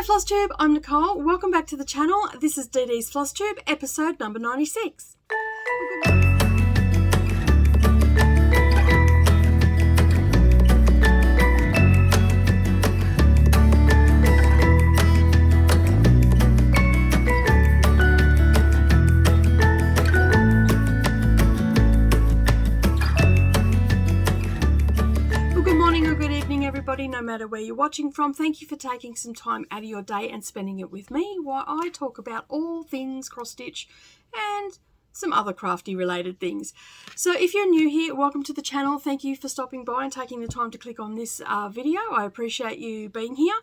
Hello Flosstube, I'm Nicole. Welcome back to the channel. This is DDs Spooktober, episode number 96. Everybody, no matter where you're watching from, thank you for taking some time out of your day and spending it with me while I talk about all things cross stitch and some other crafty related things. So if you're new here, welcome to the channel. Thank you for stopping by and taking the time to click on this video. I appreciate you being here.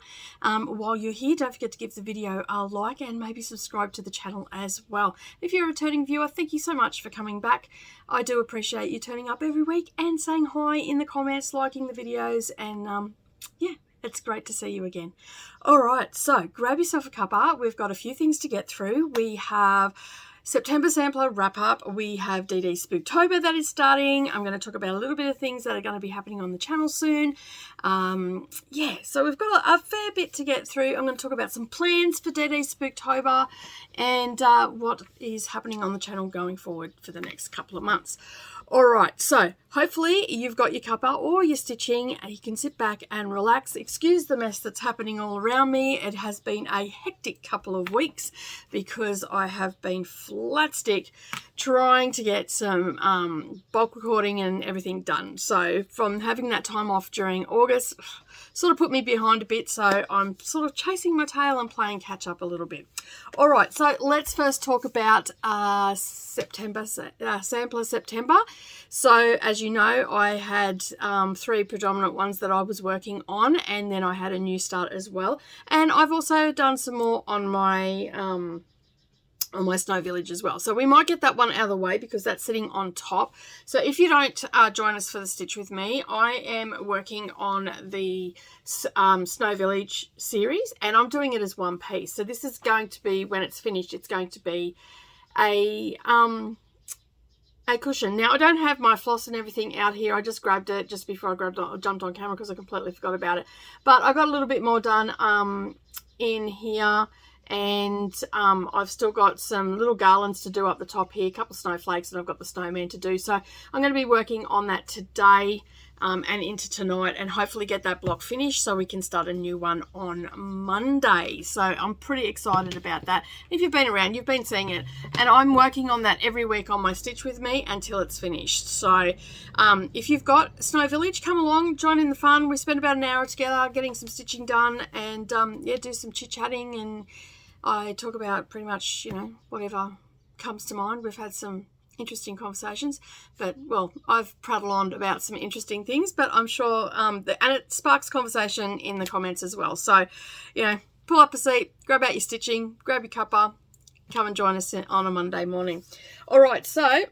While you're here, don't forget to give the video a like and maybe subscribe to the channel as well. If you're a returning viewer, thank you so much for coming back. I do appreciate you turning up every week and saying hi in the comments, liking the videos, and yeah, it's great to see you again. All right, so grab yourself a cuppa. We've got a few things to get through. We have September sampler wrap up. We have DDs Spooktober that is starting. I'm going to talk about a little bit of things that are going to be happening on the channel soon. Yeah, so we've got a fair bit to get through. I'm going to talk about some plans for DDs Spooktober and what is happening on the channel going forward for the next couple of months. All right, so hopefully you've got your cuppa or your stitching and you can sit back and relax. Excuse the mess that's happening all around me. It has been a hectic couple of weeks because I have been flat stick trying to get some bulk recording and everything done. So from having that time off during August, sort of put me behind a bit, so I'm sort of chasing my tail and playing catch up a little bit. All right, so let's first talk about September, sampler September. So as you know, I had 3 predominant ones that I was working on, and then I had a new start as well. And I've also done some more on my Snow Village as well. So we might get that one out of the way because that's sitting on top. So if you don't join us for the Stitch With Me, I am working on the Snow Village series and I'm doing it as one piece. So this is going to be, when it's finished, it's going to be a cushion. Now I don't have my floss and everything out here. I just grabbed it just before I jumped on camera because I completely forgot about it. But I got a little bit more done in here. And I've still got some little garlands to do up the top here, a couple of snowflakes, and I've got the snowman to do. So I'm going to be working on that today and into tonight and hopefully get that block finished so we can start a new one on Monday. So I'm pretty excited about that. If you've been around, you've been seeing it. And I'm working on that every week on my Stitch With Me until it's finished. So if you've got Snow Village, come along, join in the fun. We spend about an hour together getting some stitching done and yeah, do some chit-chatting, and I talk about pretty much, you know, whatever comes to mind. We've had some interesting conversations, but, well, I've prattled on about some interesting things, but I'm sure, and it sparks conversation in the comments as well. So, you know, pull up a seat, grab out your stitching, grab your cuppa, come and join us on a Monday morning. All right, so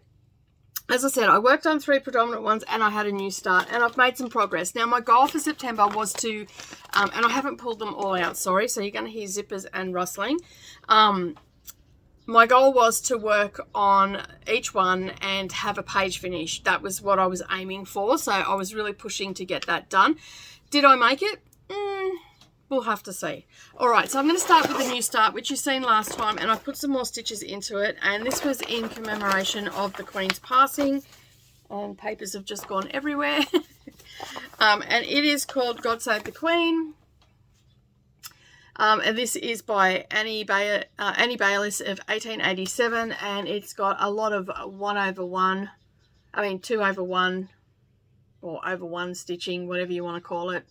as I said, I worked on 3 predominant ones and I had a new start and I've made some progress. Now, my goal for September was to, and I haven't pulled them all out, sorry, so you're going to hear zippers and rustling. My goal was to work on each one and have a page finish. That was what I was aiming for, so I was really pushing to get that done. Did I make it? We'll have to see. All right, so I'm going to start with the new start, which you've seen last time, and I've put some more stitches into it, and this was in commemoration of the Queen's passing, and papers have just gone everywhere. And it is called God Save the Queen. And this is by Annie Bayliss of 1887, and it's got a lot of 2/1, or over 1 stitching, whatever you want to call it.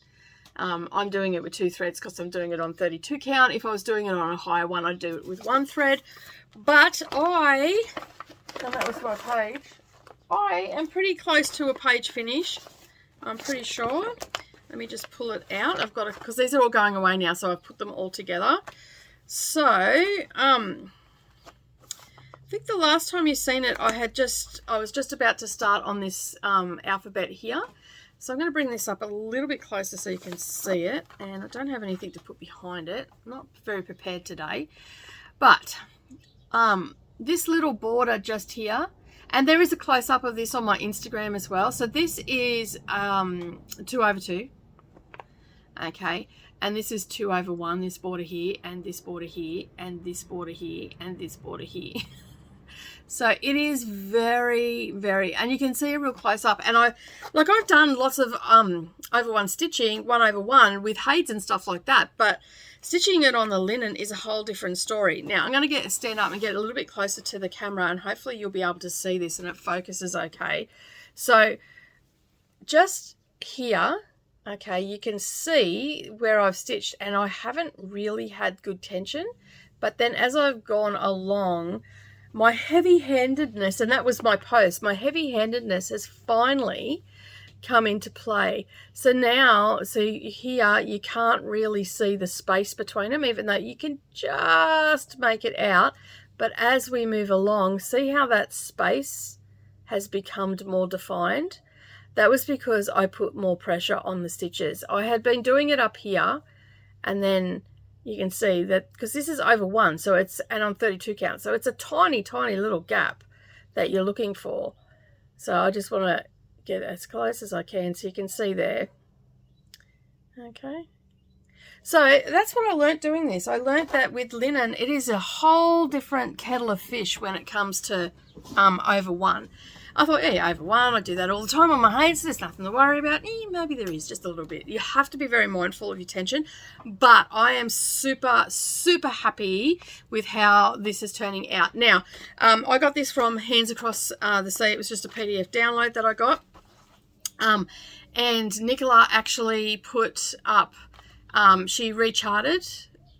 I'm doing it with 2 threads because I'm doing it on 32 count. If I was doing it on a higher one, I'd do it with 1 thread. But and that was my page, I am pretty close to a page finish, I'm pretty sure. Let me just pull it out. I've got it because these are all going away now, so I've put them all together. So I think the last time you've seen it, I was just about to start on this alphabet here. So I'm going to bring this up a little bit closer so you can see it, and I don't have anything to put behind it. I'm not very prepared today, but this little border just here, and there is a close-up of this on my Instagram as well. So this is 2/2, okay, And this is 2/1, this border here, and this border here, and this border here, and this border here. So it is very, very, and you can see a real close up. And I've done lots of over one stitching, 1/1 with HAEDs and stuff like that. But stitching it on the linen is a whole different story. Now I'm going to stand up and get a little bit closer to the camera, and hopefully you'll be able to see this and it focuses okay. So just here, okay, you can see where I've stitched, and I haven't really had good tension. But then as I've gone along, my heavy-handedness, and that was my post, my heavy-handedness has finally come into play. So now, see here, you can't really see the space between them, even though you can just make it out. But as we move along, see how that space has become more defined? That was because I put more pressure on the stitches. I had been doing it up here, and then you can see that because this is over 1, so it's, and on 32 count, so it's a tiny, tiny little gap that you're looking for. So I just want to get as close as I can so you can see there. Okay. So that's what I learnt doing this. I learnt that with linen, it is a whole different kettle of fish when it comes to over 1. I thought, yeah, over 1, I do that all the time on my HAEDs. There's nothing to worry about. Maybe there is just a little bit. You have to be very mindful of your tension. But I am super, super happy with how this is turning out. Now, I got this from Hands Across the Sea. It was just a PDF download that I got. And Nicola actually put up, she recharted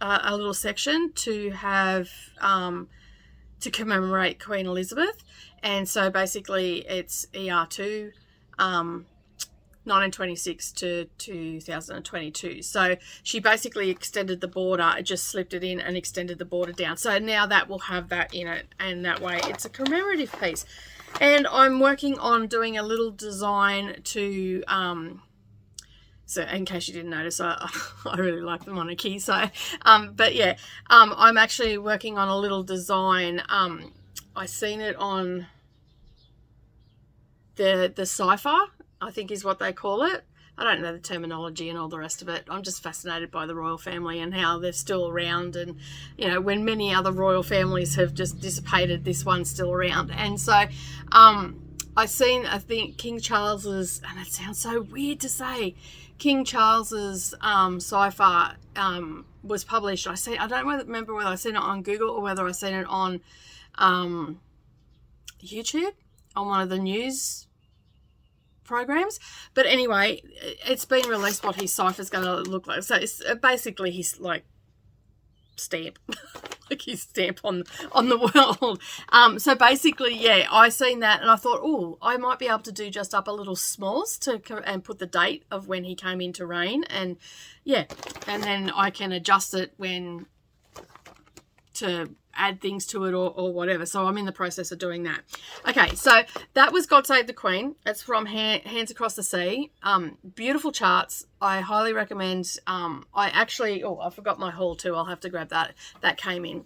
a little section to have, to commemorate Queen Elizabeth. And so basically it's ER2, 1926 to 2022. So she basically extended the border, just slipped it in and extended the border down. So now that will have that in it, and that way it's a commemorative piece. And I'm working on doing a little design to, so in case you didn't notice, I really like the monarchy. So, but yeah, I'm actually working on a little design. I seen it on the cipher, I think is what they call it. I don't know the terminology and all the rest of it. I'm just fascinated by the royal family and how they're still around. And, you know, when many other royal families have just dissipated, this one's still around. And so I think King Charles's, and it sounds so weird to say, King Charles's cipher was published. I don't remember whether I seen it on Google or whether I seen it on YouTube, on one of the news programs. But anyway, it's been released what his cipher is going to look like. So it's basically his like stamp, like his stamp on the world. So basically, yeah, I seen that and I thought, oh, I might be able to do just up a little smalls and put the date of when he came into reign, and yeah, and then I can adjust it when to add things to it or whatever. So I'm in the process of doing that. Okay, so that was God Save the Queen. It's from Hands Across the Sea. Beautiful charts. I highly recommend. I forgot my haul too. I'll have to grab that. That came in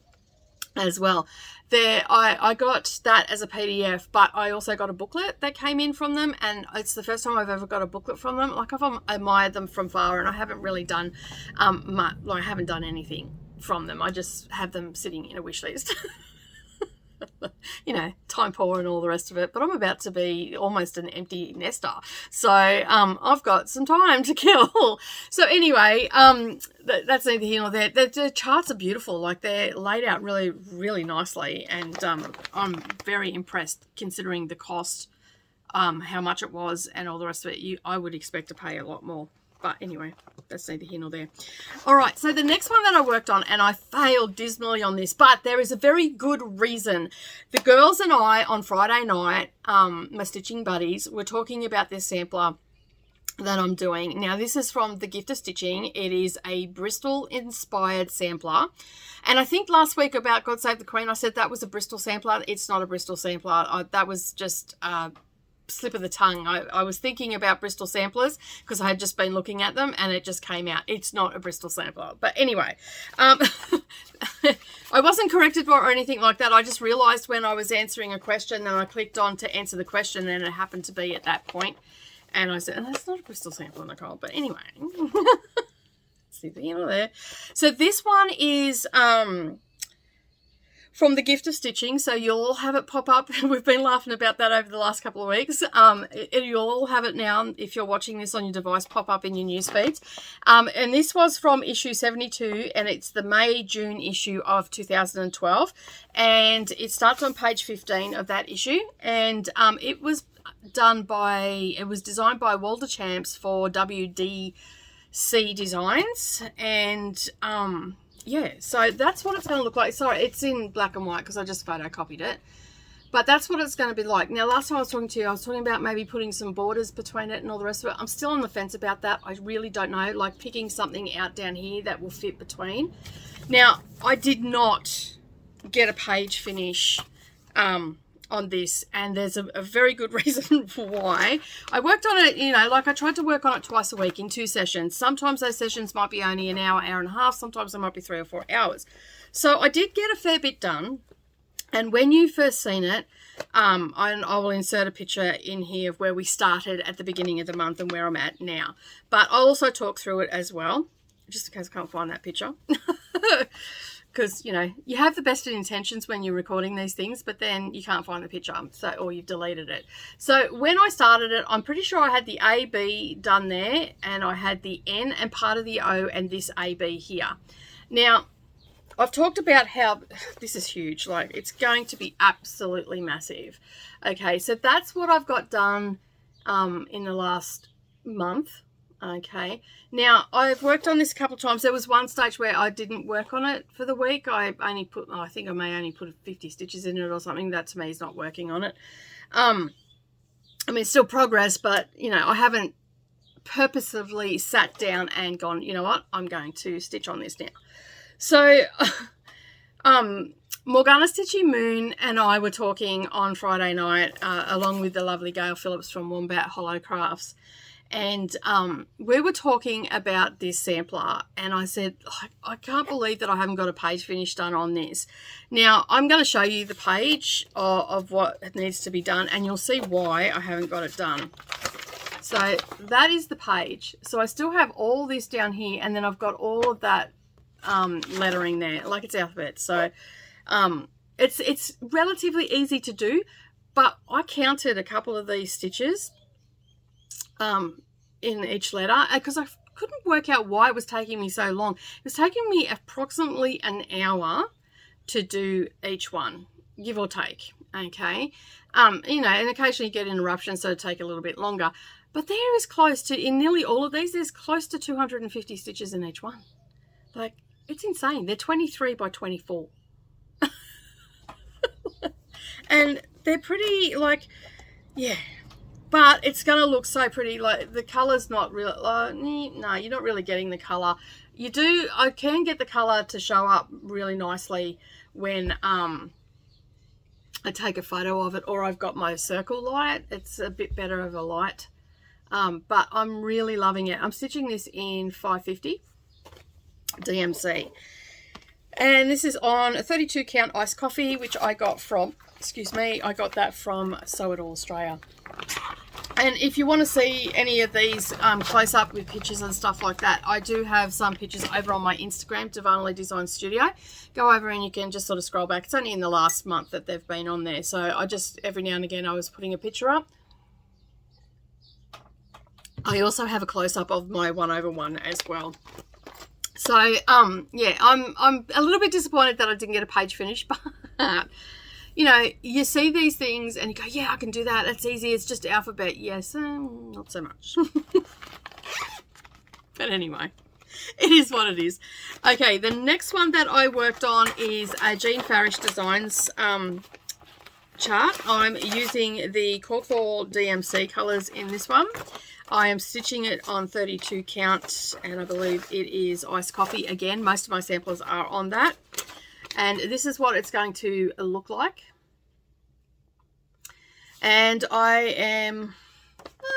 as well. There, I got that as a PDF, but I also got a booklet that came in from them, and it's the first time I've ever got a booklet from them. Like, I've admired them from far, and I haven't really done I haven't done anything from them. I just have them sitting in a wish list. You know, time poor and all the rest of it, but I'm about to be almost an empty nester, so I've got some time to kill. So anyway, that's neither here nor there. The charts are beautiful, like they're laid out really, really nicely, and I'm very impressed considering the cost, how much it was and all the rest of it. I would expect to pay a lot more. But anyway, that's neither here nor there. All right, so the next one that I worked on, and I failed dismally on this, but there is a very good reason. The girls and I on Friday night, my stitching buddies, were talking about this sampler that I'm doing. Now, this is from The Gift of Stitching. It is a Bristol-inspired sampler. And I think last week about God Save the Queen, I said that was a Bristol sampler. It's not a Bristol sampler. That was just slip of the tongue. I was thinking about Bristol samplers because I had just been looking at them and it just came out. It's not a Bristol sampler. But anyway, I wasn't corrected or anything like that. I just realized when I was answering a question and I clicked on to answer the question and it happened to be at that point. And I said, that's not a Bristol sampler, Nicole. But anyway, see the needle there. So this one is from the Gift of Stitching, so you'll all have it pop up. We've been laughing about that over the last couple of weeks. You'll all have it now, if you're watching this on your device, pop up in your news feeds. And this was from issue 72, and it's the May-June issue of 2012. And it starts on page 15 of that issue. And it was designed by Walter Champs for WDC Designs. And yeah, so that's what it's going to look like. Sorry, it's in black and white because I just photocopied it. But that's what it's going to be like. Now, last time I was talking to you, I was talking about maybe putting some borders between it and all the rest of it. I'm still on the fence about that. I really don't know. Like picking something out down here that will fit between. Now, I did not get a page finish on this, and there's a very good reason for why. I worked on it, you know, like I tried to work on it twice a week in 2 sessions. Sometimes those sessions might be only an hour, hour and a half. Sometimes they might be 3 or 4 hours. So I did get a fair bit done. And when you first seen it, I will insert a picture in here of where we started at the beginning of the month and where I'm at now. But I'll also talk through it as well, just in case I can't find that picture. Because, you know, you have the best of intentions when you're recording these things, but then you can't find the picture, or you've deleted it. So when I started it, I'm pretty sure I had the A, B done there, and I had the N and part of the O and this A, B here. Now, I've talked about how this is huge. Like, it's going to be absolutely massive. Okay, so that's what I've got done in the last month. Okay, now I've worked on this a couple of times. There was one stage where I didn't work on it for the week. I only put, I think I may only put 50 stitches in it or something. That to me is not working on it. I mean, it's still progress, but you know, I haven't purposefully sat down and gone, you know what, I'm going to stitch on this now. So Morgana Stitchy Moon and I were talking on Friday night, along with the lovely Gail Phillips from Wombat Hollow Crafts. And we were talking about this sampler, and I said, I can't believe that I haven't got a page finish done on this. Now, I'm going to show you the page of what needs to be done, and you'll see why I haven't got it done. So that is the page. So I still have all this down here, and then I've got all of that lettering there, like it's alphabet. So it's relatively easy to do, but I counted a couple of these stitches in each letter because I couldn't work out why it was taking me so long. It was taking me approximately an hour to do each one, give or take. Okay, you know, and occasionally you get interruptions, so it'll take a little bit longer. But there is close to, in nearly all of these, there's close to 250 stitches in each one. Like, it's insane. They're 23 by 24. And they're pretty, like, yeah. But it's going to look so pretty. Like, the colour's not real. No, you're not really getting the colour. You do, I can get the colour to show up really nicely when I take a photo of it, or I've got my circle light. It's a bit better of a light. But I'm really loving it. I'm stitching this in 550 DMC. And this is on a 32 count iced coffee, which I got from, excuse me, I got that from Sew It All Australia. And if you want to see any of these close up with pictures and stuff like that, I do have some pictures over on my Instagram, Darvanalee Design Studio. Go over and you can just sort of scroll back. It's only in the last month that they've been on there. So I just, every now and again, I was putting a picture up. I also have a close up of my 1/1 as well. So, yeah, I'm a little bit disappointed that I didn't get a page finish, but, you know, you see these things and you go, yeah, I can do that. It's easy. It's just alphabet. Yes, not so much. But anyway, it is what it is. Okay, the next one that I worked on is a Jean Farish Designs chart. I'm using the Corkthor DMC colours in this one. I am stitching it on 32 count, and I believe it is iced coffee again. Most of my samplers are on that. And this is what it's going to look like. And I am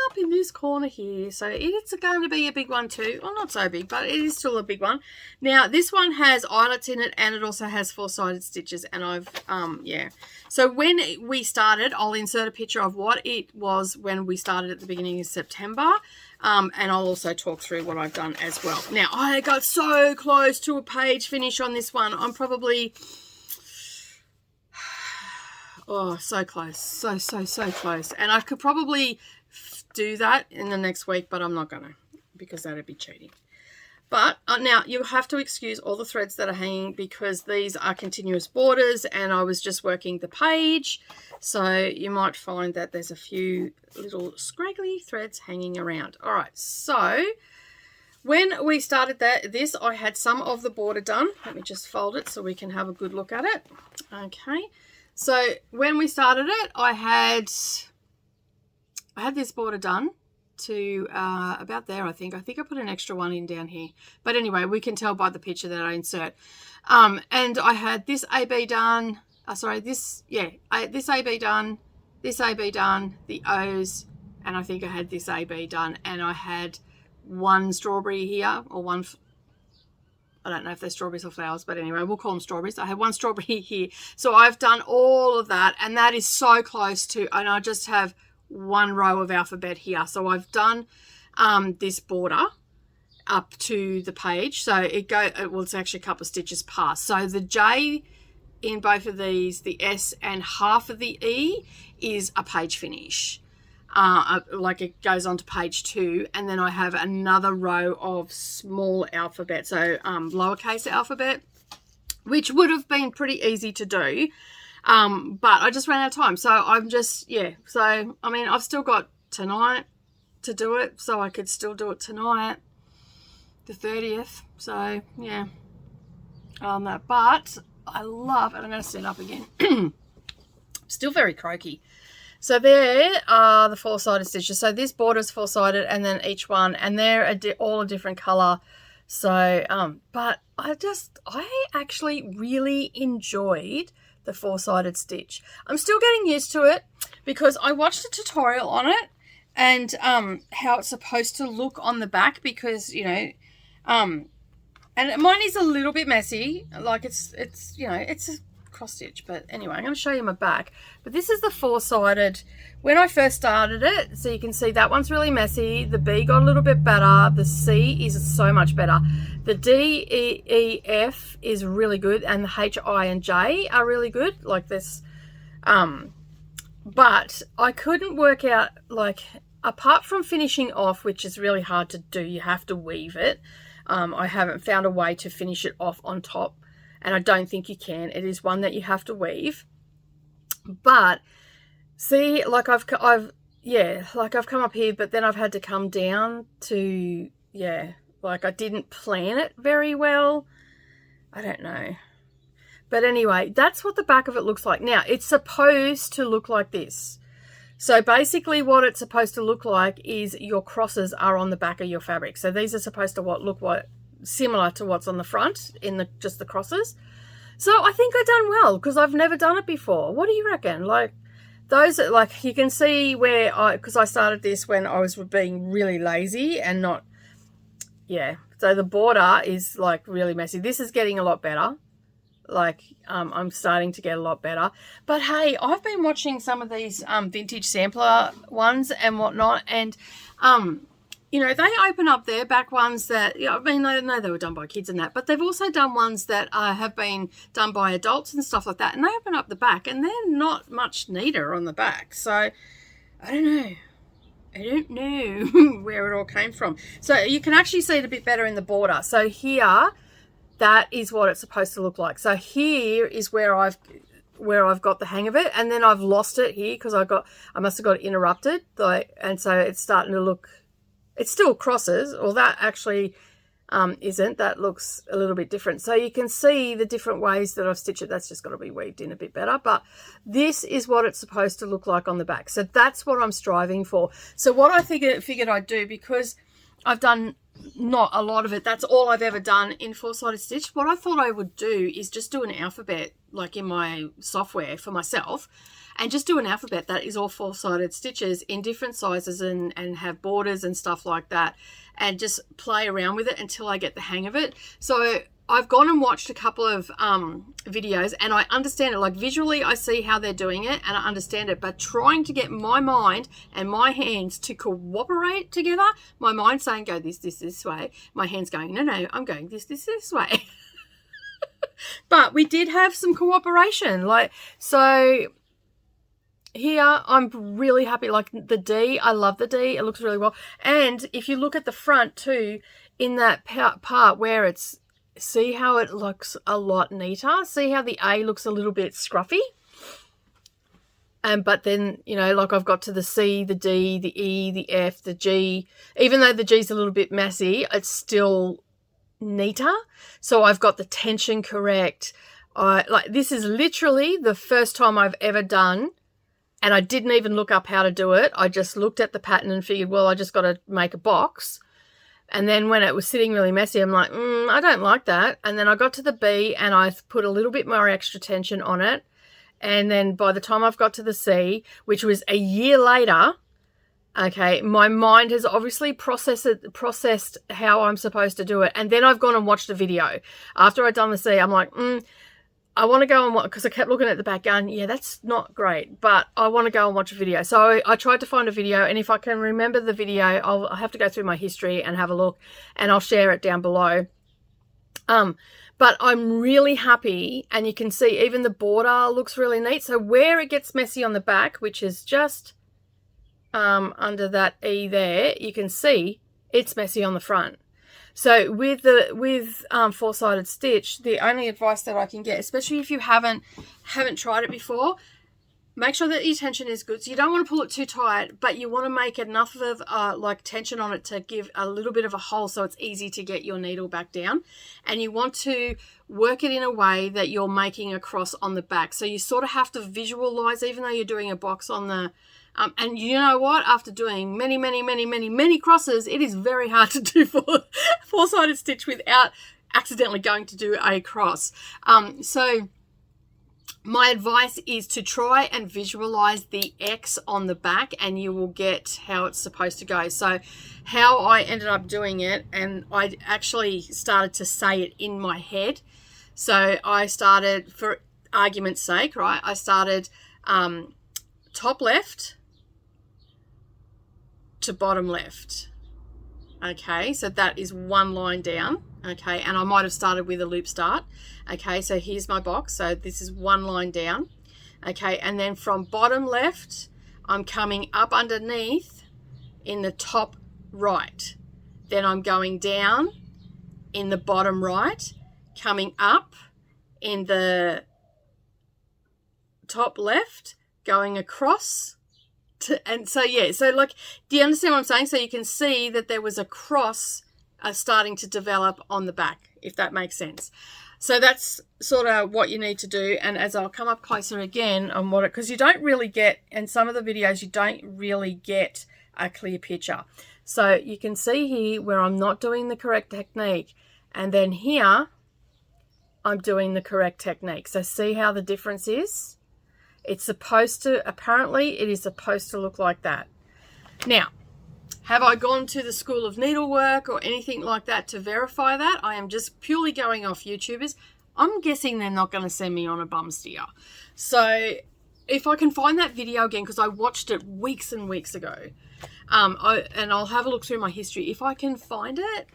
up in this corner here. So it's going to be a big one too. Well, not so big, but it is still a big one. Now, this one has eyelets in it, and it also has 4-sided stitches, and I've, yeah. So when we started, I'll insert a picture of what it was when we started at the beginning of September, and I'll also talk through what I've done as well. Now, I got so close to a page finish on this one. I'm probably... Oh, so close. So close. And I could probably do that in the next week, but I'm not going to, because that would be cheating. But now you have to excuse all the threads that are hanging, because these are continuous borders and I was just working the page. So you might find that there's a few little scraggly threads hanging around. All right, so when we started this, I had some of the border done. Let me just fold it so we can have a good look at it. Okay. So when we started it, I had this border done to about there, I think. I think I put an extra one in down here. But anyway, we can tell by the picture that I insert. And I had this AB done. This AB done, this AB done, the O's, and I think I had this AB done. And I had one strawberry here, or one... I don't know if they're strawberries or flowers, but anyway, we'll call them strawberries. I have one strawberry here. So I've done all of that, and that is so close to, and I just have one row of alphabet here. So I've done this border up to the page. So it's actually a couple of stitches past. So the J in both of these, the S and half of the E is a page finish. Like it goes on to page 2, and then I have another row of small alphabet, so lowercase alphabet, which would have been pretty easy to do, but I just ran out of time. So I'm just, yeah, so I mean, I've still got tonight to do it, so I could still do it tonight, the 30th. So yeah, but I love, and I'm going to stand up again. Still very croaky. So there are the 4-sided stitches. So this border's 4-sided, and then each one, and they're all a different colour. So, but I actually really enjoyed the 4-sided stitch. I'm still getting used to it, because I watched a tutorial on it, and how it's supposed to look on the back, because, you know, and mine is a little bit messy. Like it's you know, it's a cross stitch, but anyway, I'm going to show you my back. But this is the 4-sided when I first started it, so you can see that one's really messy. The B got a little bit better, the C is so much better, the D, E, E, F is really good, and the H, I and J are really good, like this. But I couldn't work out, like, apart from finishing off, which is really hard to do, you have to weave it. I haven't found a way to finish it off on top, and I don't think you can. It is one that you have to weave. But see, like I've come up here, but then I've had to come down to, yeah, like I didn't plan it very well. I don't know. But anyway, that's what the back of it looks like. Now, it's supposed to look like this. So basically what it's supposed to look like is your crosses are on the back of your fabric. So these are supposed to look similar to what's on the front in just the crosses. So I think I've done well, because I've never done it before. What do you reckon? Like those, like you can see where because I started this when I was being really lazy and not, yeah. So the border is like really messy. This is getting a lot better. Like I'm starting to get a lot better. But hey, I've been watching some of these vintage sampler ones and whatnot, and you know, they open up their back ones that, I mean, I know they were done by kids and that, but they've also done ones that have been done by adults and stuff like that, and they open up the back and they're not much neater on the back. So I don't know where it all came from. So you can actually see it a bit better in the border. So here, that is what it's supposed to look like. So here is where I've got the hang of it, and then I've lost it here because I must have got it interrupted, and so it's starting to look, it's still crosses, or that actually isn't. That looks a little bit different. So you can see the different ways that I've stitched it. That's just got to be weaved in a bit better, but this is what it's supposed to look like on the back. So that's what I'm striving for. So what I figured I'd do, because I've done not a lot of it. That's all I've ever done in four-sided stitch. What I thought I would do is just do an alphabet, like in my software for myself, and just do an alphabet that is all four-sided stitches in different sizes and have borders and stuff like that, and just play around with it until I get the hang of it. So I've gone and watched a couple of videos, and I understand it. Like visually, I see how they're doing it and I understand it, but trying to get my mind and my hands to cooperate together, my mind saying, go this way. My hands going, no, I'm going this way. But we did have some cooperation. So here, I'm really happy. Like the D, I love the D. It looks really well. And if you look at the front too, in that part where it's, see how it looks a lot neater? See how the A looks a little bit scruffy? But then, you know, like I've got to the C, the D, the E, the F, the G. Even though the G's a little bit messy, it's still neater. So I've got the tension correct. Like this is literally the first time I've ever done, and I didn't even look up how to do it. I just looked at the pattern and figured, well, I just got to make a box. And then when it was sitting really messy, I'm like, I don't like that. And then I got to the B and I put a little bit more extra tension on it. And then by the time I've got to the C, which was a year later, okay, my mind has obviously processed how I'm supposed to do it. And then I've gone and watched a video. After I'd done the C, I'm like, I want to go and watch, because I kept looking at the back going, yeah, that's not great, but I want to go and watch a video. So I tried to find a video, and if I can remember the video, I'll have to go through my history and have a look, and I'll share it down below. But I'm really happy, and you can see even the border looks really neat. So where it gets messy on the back, which is just under that E there, you can see it's messy on the front. So with four-sided stitch, the only advice that I can get, especially if you haven't tried it before, make sure that your tension is good. So you don't want to pull it too tight, but you want to make enough of like tension on it to give a little bit of a hole so it's easy to get your needle back down. And you want to work it in a way that you're making a cross on the back. So you sort of have to visualize, even though you're doing a box on the and you know what? After doing many crosses, it is very hard to do four-sided stitch without accidentally going to do a cross. So my advice is to try and visualize the X on the back, and you will get how it's supposed to go. So how I ended up doing it, and I actually started to say it in my head. So I started, for argument's sake, right? I started top left to bottom left. Okay, so that is one line down. Okay, and I might have started with a loop start. Okay, so here's my box. So this is one line down. Okay, and then from bottom left, I'm coming up underneath in the top right. Then I'm going down in the bottom right, coming up in the top left, going across. And so, yeah, so like, do you understand what I'm saying? So you can see that there was a cross starting to develop on the back, if that makes sense. So that's sort of what you need to do. And as I'll come up closer again on what it, because you don't really get, in some of the videos, you don't really get a clear picture. So you can see here where I'm not doing the correct technique. And then here, I'm doing the correct technique. So see how the difference is? It's supposed to, apparently it is supposed to look like that. Now, have I gone to the School of Needlework or anything like that to verify that? I am just purely going off YouTubers. I'm guessing they're not going to send me on a bum steer. So if I can find that video again, because I watched it weeks and weeks ago, and I'll have a look through my history. If I can find it,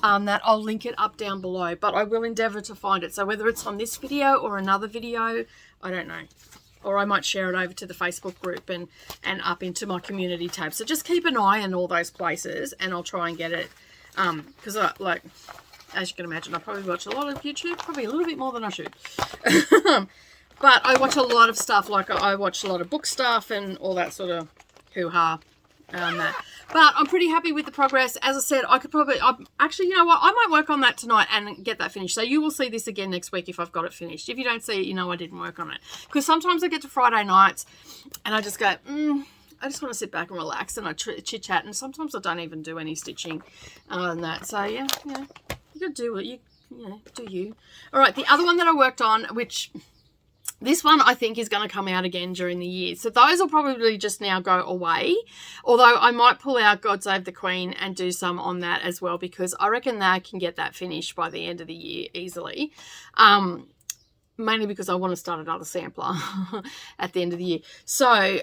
that I'll link it up down below, but I will endeavour to find it. So whether it's on this video or another video, I don't know. Or I might share it over to the Facebook group and up into my community tab. So just keep an eye on all those places, and I'll try and get it. Because, like, as you can imagine, I probably watch a lot of YouTube, probably a little bit more than I should. But I watch a lot of stuff, like I watch a lot of book stuff and all that sort of hoo-ha. That. But I'm pretty happy with the progress. As I said, I could probably, actually, you know what, I might work on that tonight and get that finished. So you will see this again next week if I've got it finished. If you don't see it, you know I didn't work on it. Because sometimes I get to Friday nights and I just go, I just want to sit back and relax, and I chit chat, and sometimes I don't even do any stitching and that. So yeah, you know, you got to do what you know, do you. All right, the other one that I worked on, which this one I think is going to come out again during the year. So those will probably just now go away. Although I might pull out God Save the Queen and do some on that as well, because I reckon that I can get that finished by the end of the year easily. Mainly because I want to start another sampler at the end of the year. So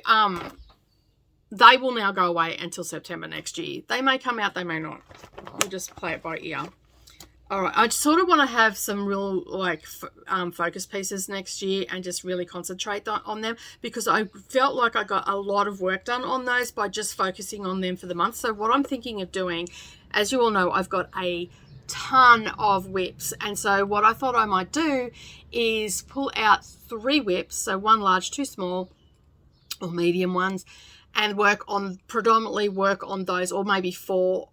they will now go away until September next year. They may come out, they may not. We'll just play it by ear. All right, I sort of want to have some real like focus pieces next year and just really concentrate on them, because I felt like I got a lot of work done on those by just focusing on them for the month. So what I'm thinking of doing, as you all know, I've got a ton of whips, and so what I thought I might do is pull out 3 whips, so 1 large, 2 small or medium ones, and predominantly work on those, or maybe 4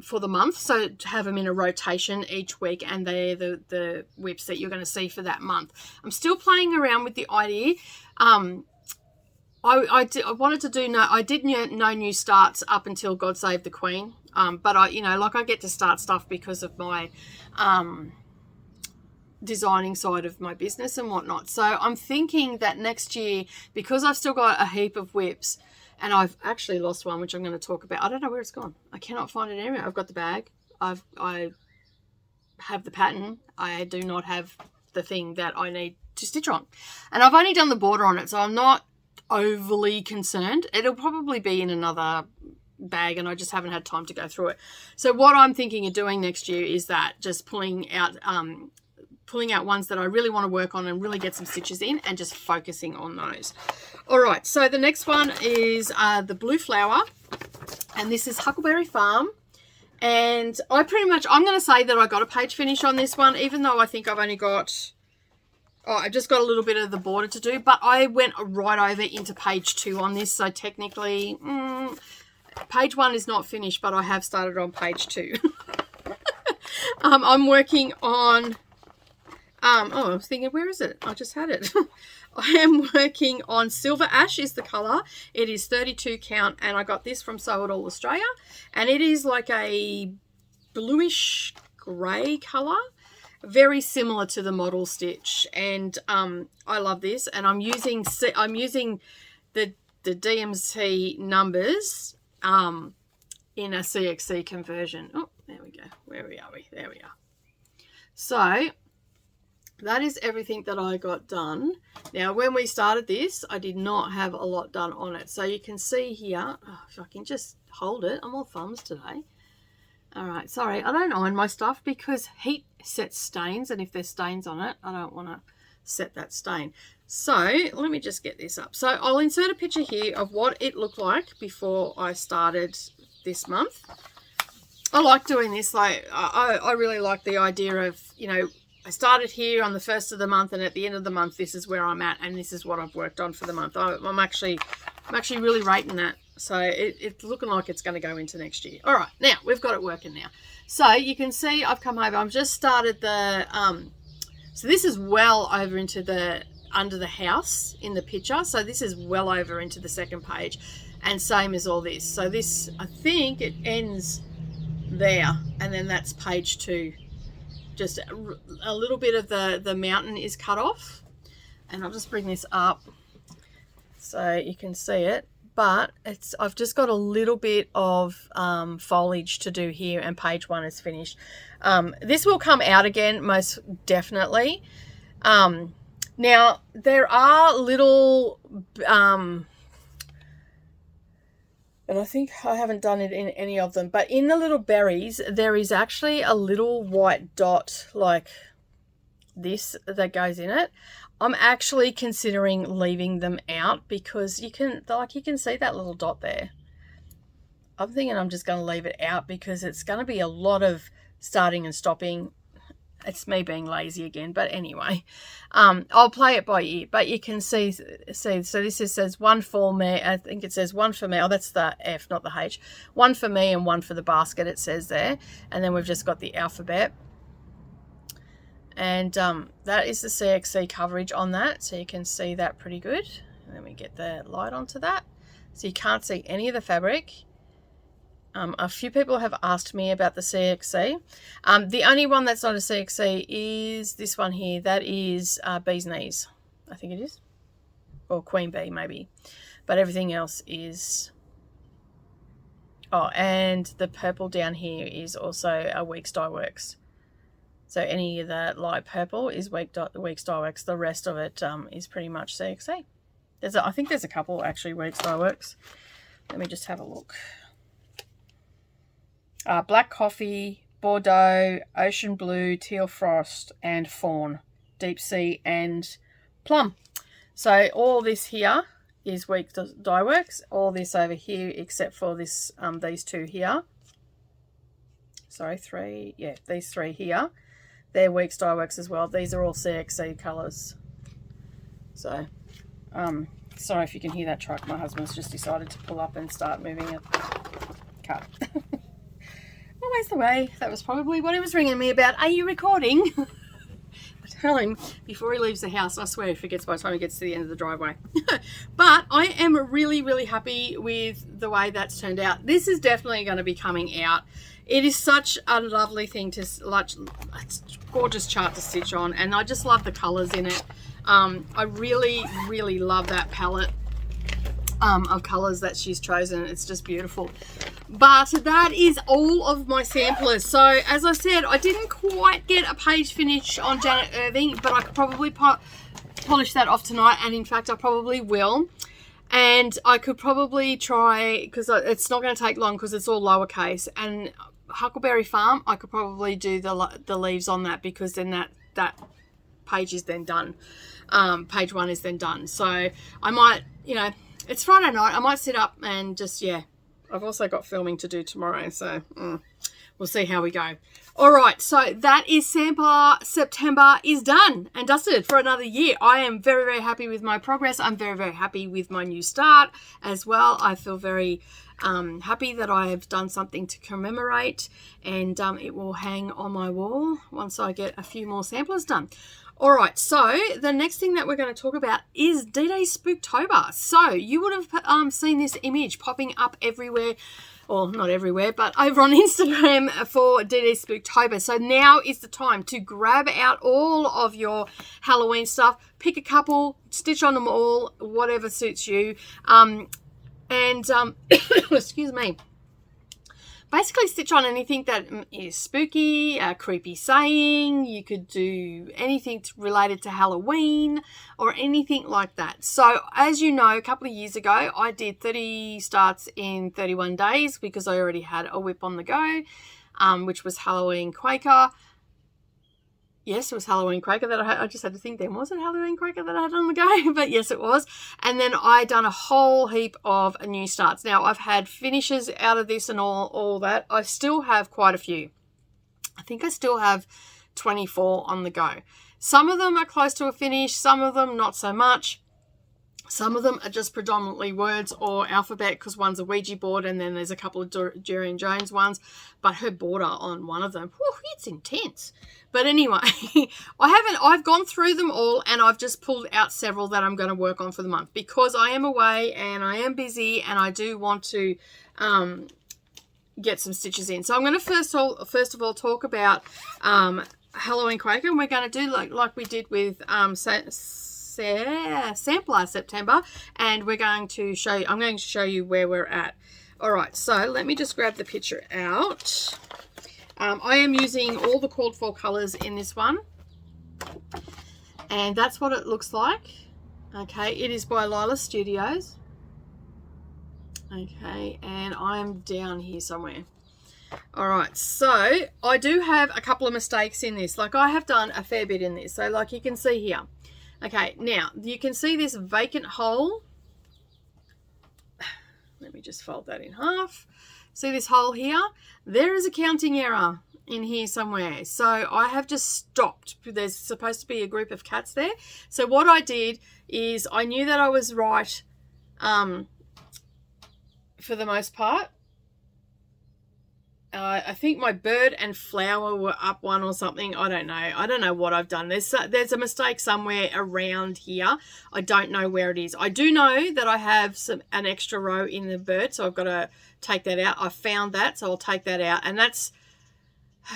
for the month, so to have them in a rotation each week, and they're the whips that you're going to see for that month. I'm still playing around with the idea. I wanted to do no new starts up until God Save the Queen, but I get to start stuff because of my designing side of my business and whatnot. So I'm thinking that next year, because I've still got a heap of whips, and I've actually lost one, which I'm going to talk about. I don't know where it's gone. I cannot find it anywhere. I've got the bag. I have the pattern. I do not have the thing that I need to stitch on. And I've only done the border on it, so I'm not overly concerned. It'll probably be in another bag, and I just haven't had time to go through it. So what I'm thinking of doing next year is that just pulling out ones that I really want to work on and really get some stitches in, and just focusing on those. All right, so the next one is the Blue Flower, and this is Huckleberry Farm. And I'm going to say that I got a page finish on this one, even though I think I've only got, I've just got a little bit of the border to do, but I went right over into page 2 on this, so technically page 1 is not finished, but I have started on page 2. I'm working on I was thinking, where is it? I just had it. I am working on Silver Ash is the colour. It is 32 count, and I got this from Sew It All Australia, and it is like a bluish grey colour, very similar to the model stitch, and I love this. And I'm using the DMC numbers in a CXC conversion. Oh, there we go. Where are we? There we are. So that is everything that I got done. Now, when we started this, I did not have a lot done on it. So you can see here, if I can just hold it, I'm all thumbs today. All right, sorry, I don't iron my stuff because heat sets stains, and if there's stains on it, I don't want to set that stain. So let me just get this up. So I'll insert a picture here of what it looked like before I started this month. I like doing this. Like I really like the idea of, I started here on the 1st of the month, and at the end of the month, this is where I'm at, and this is what I've worked on for the month. I'm actually really rating that. So it's looking like it's going to go into next year. All right, now we've got it working now. So you can see I've come over. I've just started the, so this is well over into the, under the house in the picture. So this is well over into the second page, and same as all this. So this, I think it ends there, and then that's page 2. Just a little bit of the mountain is cut off, and I'll just bring this up so you can see it, but I've just got a little bit of foliage to do here, and page 1 is finished. This will come out again most definitely. Now there are little and I think I haven't done it in any of them, but in the little berries, there is actually a little white dot like this that goes in it. I'm actually considering leaving them out because you can see that little dot there. I'm thinking I'm just going to leave it out because it's going to be a lot of starting and stopping. It's me being lazy again, but anyway, I'll play it by ear. But you can see. So this says 1 for me. I think it says 1 for me. Oh, that's the F, not the H. 1 for me and 1 for the basket. It says there, and then we've just got the alphabet, and that is the CXC coverage on that. So you can see that pretty good. And then we get the light onto that. So you can't see any of the fabric. A few people have asked me about the CXC. The only one that's not a CXC is this one here. That is Bee's Knees, I think it is. Or Queen Bee, maybe. But everything else is... Oh, and the purple down here is also a Weeks Dye Works. So any of the light purple is Weeks Dye Works. The rest of it is pretty much CXC. I think there's a couple actually Weeks Dye Works. Let me just have a look. Black Coffee, Bordeaux, Ocean Blue, Teal Frost, and Fawn, Deep Sea, and Plum. So all this here is Weeks Dye Works. All this over here, except for this, these two here. Sorry, three. Yeah, these three here. They're Weeks Dye Works as well. These are all CXC colours. So, sorry if you can hear that truck. My husband's just decided to pull up and start moving a car. Always the way. That was probably what he was ringing me about. Are you recording? I tell him before he leaves the house. I swear he forgets by the time he gets to the end of the driveway. But I am really, really happy with the way that's turned out. This is definitely going to be coming out. It is such a lovely thing to, like, it's a gorgeous chart to stitch on, and I just love the colours in it. I really, really love that palette of colours that she's chosen. It's just beautiful. But that is all of my samplers. So as I said, I didn't quite get a page finish on Janet Irving, but I could probably polish that off tonight, and in fact I probably will. And I could probably try, because it's not going to take long because it's all lowercase, and Huckleberry Farm, I could probably do the leaves on that, because then that page is then done. Page 1 is then done. So I might, you know, it's Friday night, I might sit up and just, yeah. I've also got filming to do tomorrow, so we'll see how we go. All right, so that is Sampler September is done and dusted for another year. I am very, very happy with my progress. I'm very, very happy with my new start as well. I feel very happy that I have done something to commemorate, and it will hang on my wall once I get a few more samplers done. All right, so the next thing that we're going to talk about is DDs Spooktober. So you would have seen this image popping up everywhere, or not everywhere, but over on Instagram for DDs Spooktober. So now is the time to grab out all of your Halloween stuff, pick a couple, stitch on them all, whatever suits you, excuse me. Basically stitch on anything that is spooky, creepy saying. You could do anything related to Halloween or anything like that. So as you know, a couple of years ago, I did 30 starts in 31 days because I already had a whip on the go, which was Halloween Quaker. Yes, it was Halloween Quaker that I had. I just had to think then, was it Halloween Quaker that I had on the go? But yes, it was. And then I done a whole heap of new starts. Now, I've had finishes out of this and all that. I still have quite a few. I think I still have 24 on the go. Some of them are close to a finish. Some of them not so much. Some of them are just predominantly words or alphabet, because one's a Ouija board, and then there's a couple of Durian Jones ones. But her border on one of them, whew, it's intense. But anyway, I've gone through them all, and I've just pulled out several that I'm going to work on for the month, because I am away and I am busy, and I do want to get some stitches in. So I'm going to first of all talk about Halloween Quaker, and we're going to do like we did with Sampler September, and I'm going to show you where we're at. All right, so let me just grab the picture out. I am using all the called for colors in this one, and that's what it looks like. Okay, it is by Lila Studios. Okay, and I'm down here somewhere. All right, so I do have a couple of mistakes in this. Like, I have done a fair bit in this, so like you can see here. Okay, now you can see this vacant hole. Let me just fold that in half. See this hole here? There is a counting error in here somewhere. So I have just stopped. There's supposed to be a group of cats there. So what I did is I knew that I was right for the most part. I think my bird and flower were up one or something. I don't know what I've done. There's a mistake somewhere around here. I don't know where it is. I do know that I have an extra row in the bird, so I've got to take that out. I found that, so I'll take that out. And that's,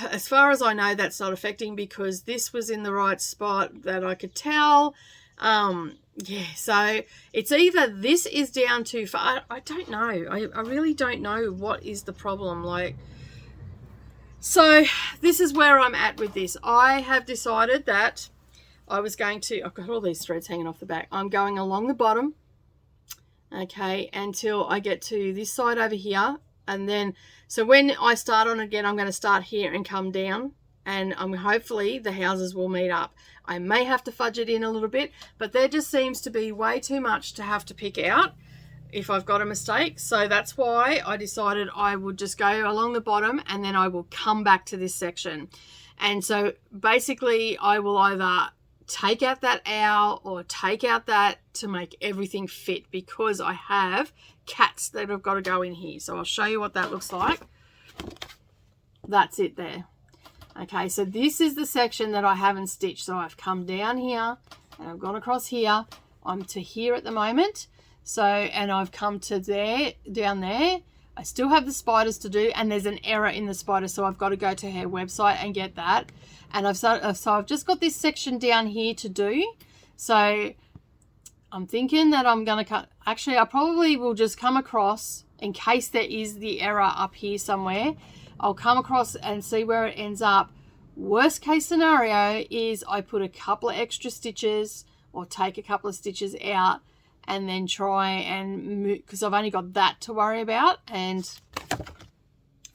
as far as I know, that's not affecting because this was in the right spot that I could tell. Yeah, so it's either this is down too far. I don't know. I really don't know what is the problem. Like, so this is where I'm at with this. I have decided that I was going to, I've got all these threads hanging off the back. I'm going along the bottom, okay, until I get to this side over here. And then, so when I start on again, I'm going to start here and come down. And hopefully the houses will meet up. I may have to fudge it in a little bit, but there just seems to be way too much to have to pick out if I've got a mistake. So that's why I decided I would just go along the bottom and then I will come back to this section. And so basically I will either take out that owl or take out that to make everything fit because I have cats that have got to go in here. So I'll show you what that looks like. That's it there. Okay, so this is the section that I haven't stitched. So I've come down here and I've gone across here. I'm to here at the moment. So, and I've come to there, down there. I still have the spiders to do and there's an error in the spider. So I've got to go to her website and get that. And I've just got this section down here to do. So I'm thinking that I'm going to cut. Actually, I probably will just come across in case there is the error up here somewhere. I'll come across and see where it ends up. Worst case scenario is I put a couple of extra stitches or take a couple of stitches out and then try and move, because I've only got that to worry about and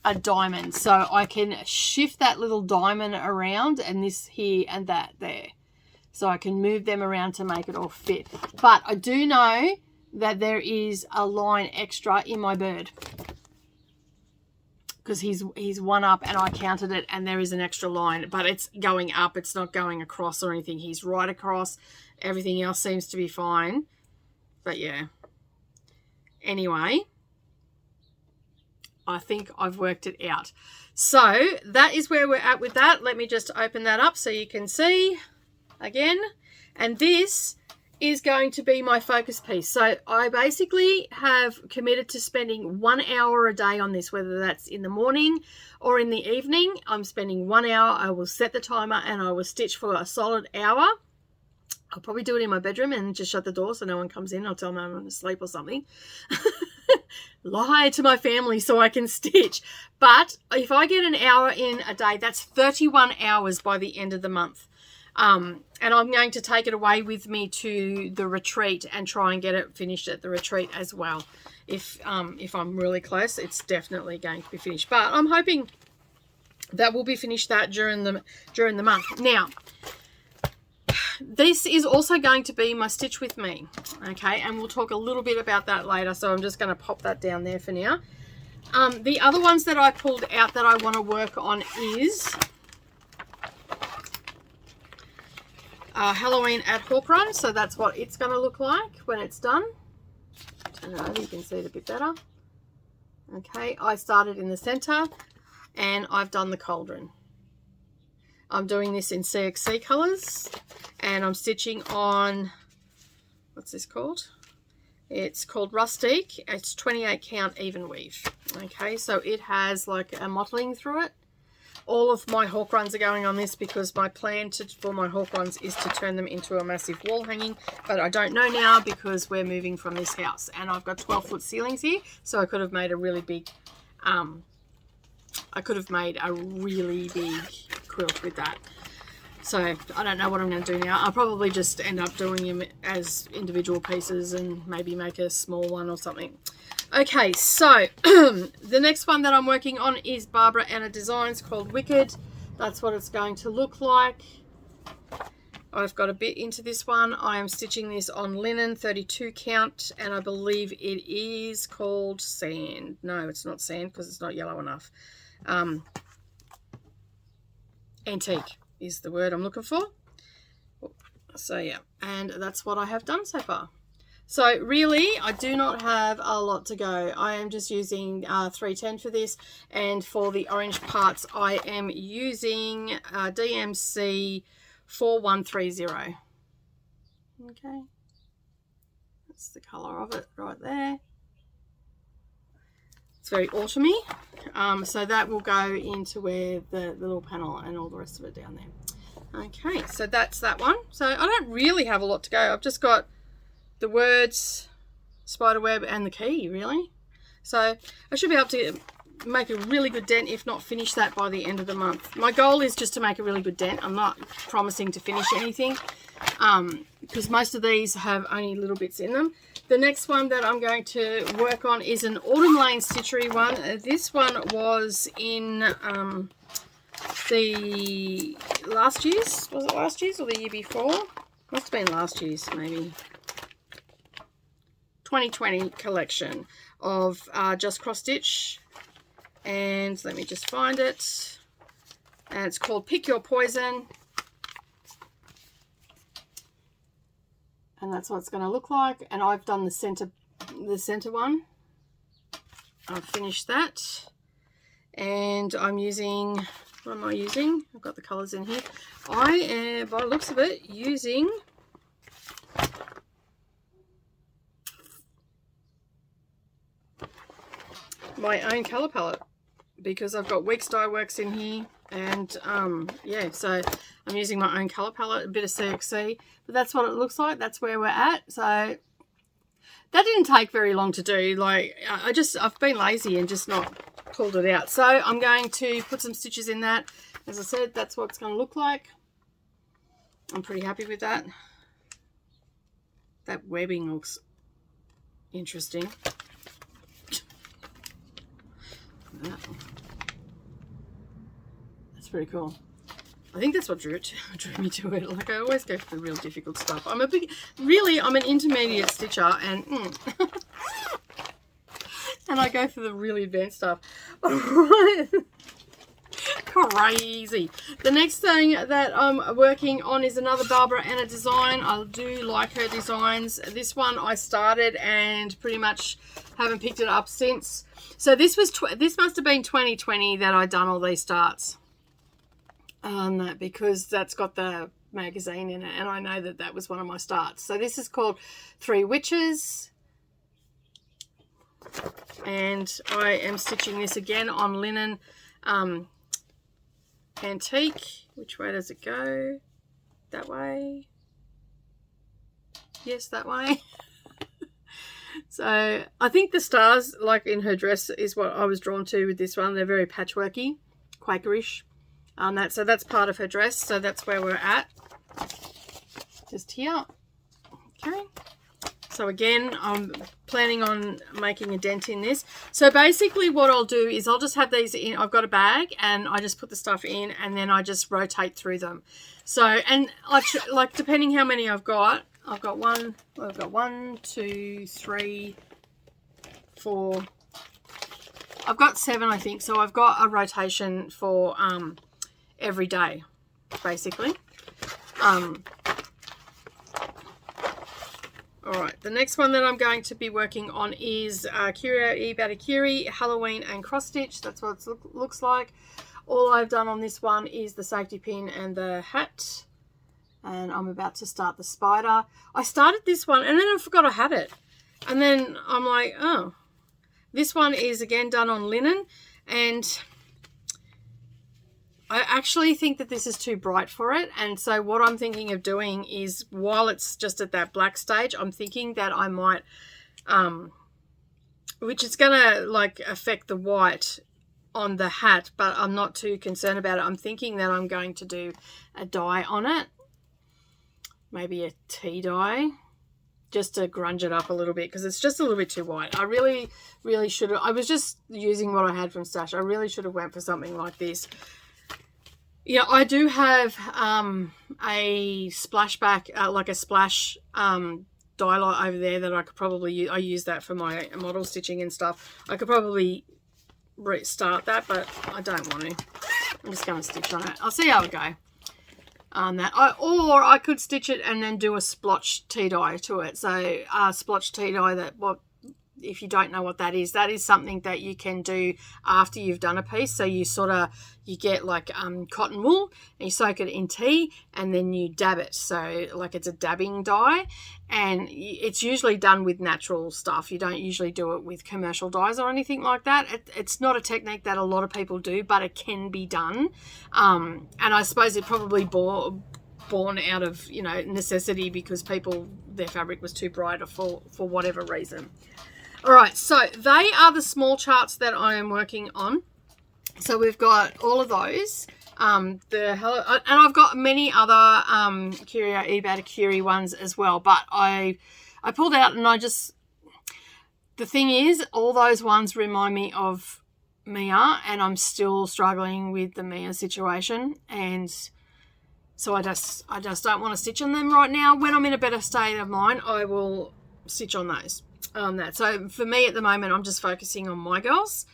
a diamond. So I can shift that little diamond around and this here and that there. So I can move them around to make it all fit. But I do know that there is a line extra in my bird, because he's one up and I counted it and there is an extra line, but it's going up. It's not going across or anything. He's right across. Everything else seems to be fine. But yeah. Anyway, I think I've worked it out. So that is where we're at with that. Let me just open that up so you can see again. And this is going to be my focus piece. So I basically have committed to spending 1 hour a day on this, whether that's in the morning or in the evening. I'm spending 1 hour. I will set the timer and I will stitch for a solid hour. I'll probably do it in my bedroom and just shut the door so no one comes in. I'll tell them I'm asleep or something. Lie to my family so I can stitch. But if I get an hour in a day, that's 31 hours by the end of the month. And I'm going to take it away with me to the retreat and try and get it finished at the retreat as well. If I'm really close, it's definitely going to be finished. But I'm hoping that will be finished that during the month. Now, this is also going to be my stitch with me, okay? And we'll talk a little bit about that later. So I'm just going to pop that down there for now. The other ones that I pulled out that I want to work on is Halloween at Hawk Run. So that's what it's going to look like when it's done. Turn it over, you can see it a bit better. Okay, I started in the center and I've done the cauldron. I'm doing this in CXC colors and I'm stitching on, what's this called? It's called Rustique. It's 28 count even weave. Okay, so it has like a mottling through it. All of my hawk runs are going on this because my plan for my hawk runs is to turn them into a massive wall hanging, but I don't know now because we're moving from this house and I've got 12-foot ceilings here, so I could have made a really big quilt with that. So I don't know what I'm going to do now. I'll probably just end up doing them as individual pieces and maybe make a small one or something. Okay, so the next one that I'm working on is Barbara Anna Designs called Wicked. That's what it's going to look like. I've got a bit into this one. I am stitching this on linen 32 count and I believe it is called Sand. No, it's not Sand because it's not yellow enough. Antique is the word I'm looking for. So yeah, and that's what I have done so far. So really, I do not have a lot to go. I am just using 310 for this, and for the orange parts, I am using DMC 4130. Okay, that's the colour of it right there. It's very autumny, so that will go into where the little panel and all the rest of it down there. Okay, so that's that one. So I don't really have a lot to go. I've just got the words, spiderweb, and the key, really. So I should be able to make a really good dent, if not finish that by the end of the month. My goal is just to make a really good dent. I'm not promising to finish anything, because most of these have only little bits in them. The next one that I'm going to work on is an Autumn Lane Stitchery one. This one was in the last year's, was it last year's or the year before? Must have been last year's, maybe. 2020 collection of just cross stitch, and let me just find it, and it's called Pick Your Poison, and that's what it's going to look like. And I've done the center one. I've finished that, and I'm using, what am I using? I've got the colors in here. I am, by the looks of it, using my own color palette, because I've got Weeks Dye Works in here, and yeah, so I'm using my own color palette, a bit of CXC, but that's what it looks like. That's where we're at. So that didn't take very long to do. Like, I've been lazy and just not pulled it out. So I'm going to put some stitches in that. As I said, that's what it's going to look like. I'm pretty happy with that. That webbing looks interesting. That's pretty cool. I think that's what drew me to it. Like, I always go for the real difficult stuff. I'm an intermediate stitcher, and and I go for the really advanced stuff. Crazy. The next thing that I'm working on is another Barbara Anna design. I do like her designs. This one I started and pretty much haven't picked it up since. So this must have been 2020 that I done all these starts, because that's got the magazine in it, and I know that that was one of my starts. So this is called Three Witches, and I am stitching this again on linen antique. Which way does it go? That way? Yes, that way. So I think the stars, like in her dress, is what I was drawn to with this one. They're very patchworky, Quakerish. So that's part of her dress. So that's where we're at. Just here. Okay. So again, I'm planning on making a dent in this. So basically what I'll do is I'll just have these in. I've got a bag and I just put the stuff in, and then I just rotate through them. So, and like depending how many I've got one, 2, 3, 4. I've got 7, I think. So I've got a rotation for every day, basically. Alright, the next one that I'm going to be working on is Ciro E Batakiri, Halloween and Cross Stitch. That's what it looks like. All I've done on this one is the safety pin and the hat. And I'm about to start the spider. I started this one and then I forgot I had it. And then I'm like, oh. This one is again done on linen, and I actually think that this is too bright for it. And so what I'm thinking of doing is, while it's just at that black stage, I'm thinking that I might, which is going to like affect the white on the hat, but I'm not too concerned about it. I'm thinking that I'm going to do a dye on it. Maybe a tea dye, just to grunge it up a little bit, because it's just a little bit too white. I really should have, I was just using what I had from Stash. I really should have went for something like this. Yeah, I do have a splashback, like a splash dye light over there that I could probably use. I use that for my model stitching and stuff. I could probably restart that, but I don't want to. I'm just going to stitch on it. I'll see how it goes. Or I could stitch it and then do a splotch tea dye to it. So splotch tea dye, if you don't know what that is something that you can do after you've done a piece. So you get like cotton wool and you soak it in tea and then you dab it. So like it's a dabbing dye, and it's usually done with natural stuff. You don't usually do it with commercial dyes or anything like that. It's not a technique that a lot of people do, but it can be done. And I suppose it probably born out of, necessity, because their fabric was too bright or for whatever reason. All right, so they are the small charts that I am working on. So we've got all of those. And I've got many other Curio eBata Curie ones as well, but I pulled out, and the thing is, all those ones remind me of Mia, and I'm still struggling with the Mia situation, and so I just don't want to stitch on them right now. When I'm in a better state of mind, I will stitch on those. So for me at the moment, I'm just focusing on my girls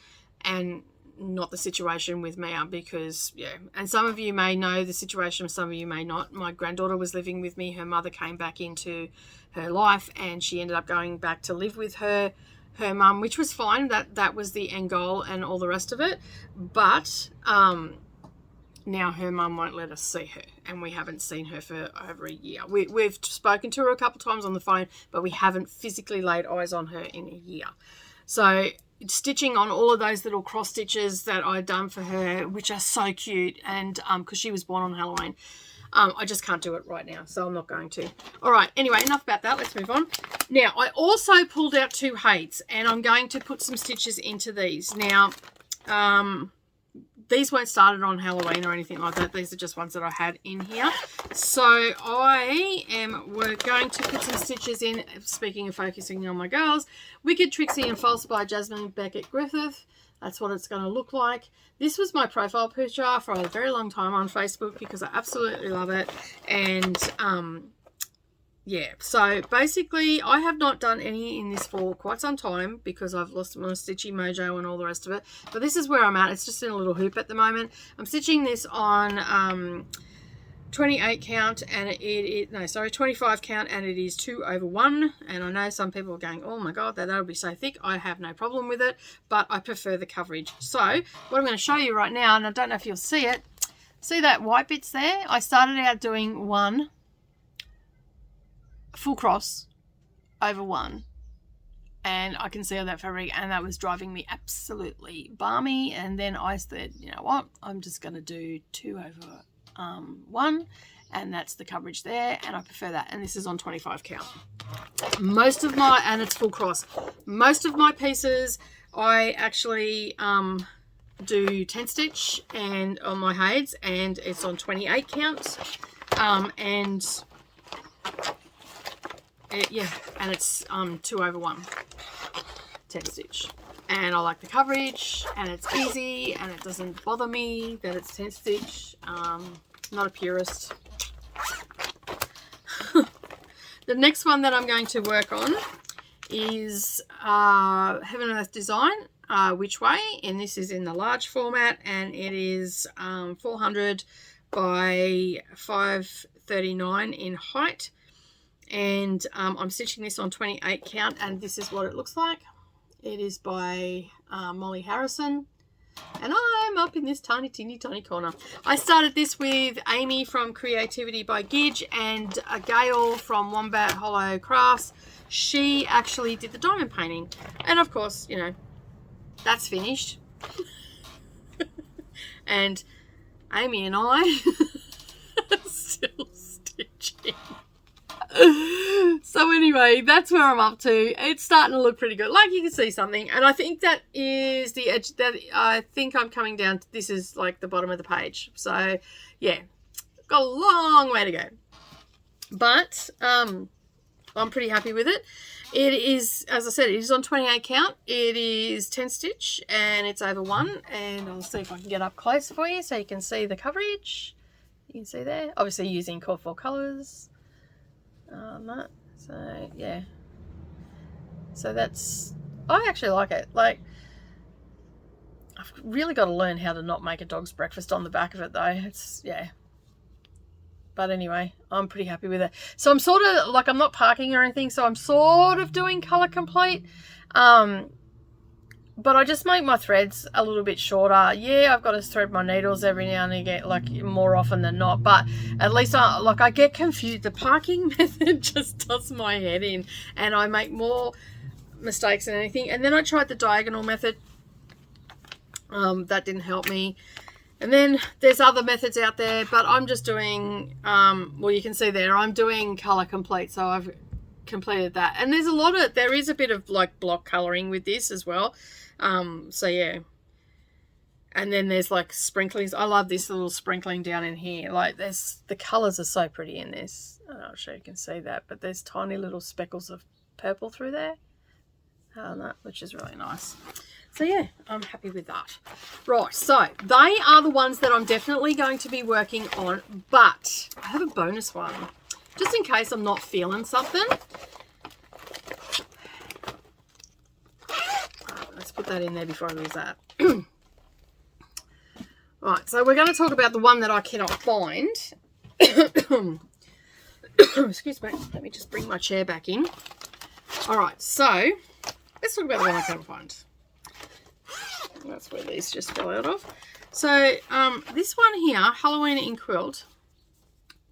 and not the situation with Mia, because and some of you may know the situation, some of you may not. My granddaughter was living with me. Her mother came back into her life, and she ended up going back to live with her mum, which was fine. That was the end goal and all the rest of it. But now her mum won't let us see her, and we haven't seen her for over a year. We've spoken to her a couple of times on the phone, but we haven't physically laid eyes on her in a year. So stitching on all of those little cross stitches that I've done for her, which are so cute, and because she was born on Halloween, I just can't do it right now, so I'm not going to. All right, anyway, enough about that. Let's move on. Now, I also pulled out 2 HAEDs, and I'm going to put some stitches into these. Now, these weren't started on Halloween or anything like that. These are just ones that I had in here. So we're going to put some stitches in, speaking of focusing on my girls, Wicked, Tricksy and False by Jasmine, Becket, Griffith. That's what it's going to look like. This was my profile picture for a very long time on Facebook because I absolutely love it. And so basically I have not done any in this for quite some time because I've lost my stitchy mojo and all the rest of it. But this is where I'm at. It's just in a little hoop at the moment. I'm stitching this on 28 count, and 25 count, and it is 2/1. And I know some people are going, oh my god, that'll be so thick. I have no problem with it, but I prefer the coverage. So what I'm going to show you right now, and I don't know if you'll see it, see that white bits there? I started out doing 1 full cross over 1, and I can see all that fabric, and that was driving me absolutely balmy. And then I said, you know what, I'm just going to do 2/1, and that's the coverage there, and I prefer that. And this is on 25 count. And it's full cross. Most of my pieces I actually do 10 stitch and on my HAEDs, and it's on 28 count, and it's 2/1 10 stitch. And I like the coverage, and it's easy, and it doesn't bother me that it's 10 stitch. Not a purist. The next one that I'm going to work on is Heaven and Earth Design, Which Way, and this is in the large format, and it is 400 by 539 in height, and I'm stitching this on 28 count, and this is what it looks like. It is by Molly Harrison, and I'm up in this tiny corner. I started this with Amy from Creativity by Gidge and Gail from Wombat Hollow Crafts. She actually did the diamond painting, and of course, you know, that's finished. And Amy and I are still stitching. So anyway, that's where I'm up to. It's starting to look pretty good. Like, you can see something, and I think that is the edge that I think I'm coming down to. This is like the bottom of the page. So yeah, got a long way to go, but I'm pretty happy with it. It is, as I said, it is on 28 count. It is 10 stitch, and it's over 1, and I'll see if I can get up close for you so you can see the coverage. You can see there, obviously using core 4 colors. So yeah, so that's, I actually like it. Like, I've really got to learn how to not make a dog's breakfast on the back of it though. It's, yeah, But anyway, I'm pretty happy with it. So I'm sort of, like, I'm not parking or anything, so I'm sort of doing colour complete. But I just make my threads a little bit shorter. Yeah, I've got to thread my needles every now and again, like more often than not. But at least I get confused. The parking method just does my head in, and I make more mistakes than anything. And then I tried the diagonal method. That didn't help me. And then there's other methods out there, but I'm just doing, well, you can see there, I'm doing colour complete. So I've completed that. And there is a bit of like block colouring with this as well. So yeah. And then there's like sprinklings. I love this little sprinkling down in here. Like the colours are so pretty in this. I'm not sure you can see that, but there's tiny little speckles of purple through there. Which is really nice. So yeah, I'm happy with that. Right, so they are the ones that I'm definitely going to be working on, but I have a bonus one, just in case I'm not feeling something. Let's put that in there before I lose that. Right, so we're going to talk about the one that I cannot find. Excuse me, let me just bring my chair back in. All right, so let's talk about the one I cannot find. That's where these just fell out of. So this one here, Halloween in Quilt,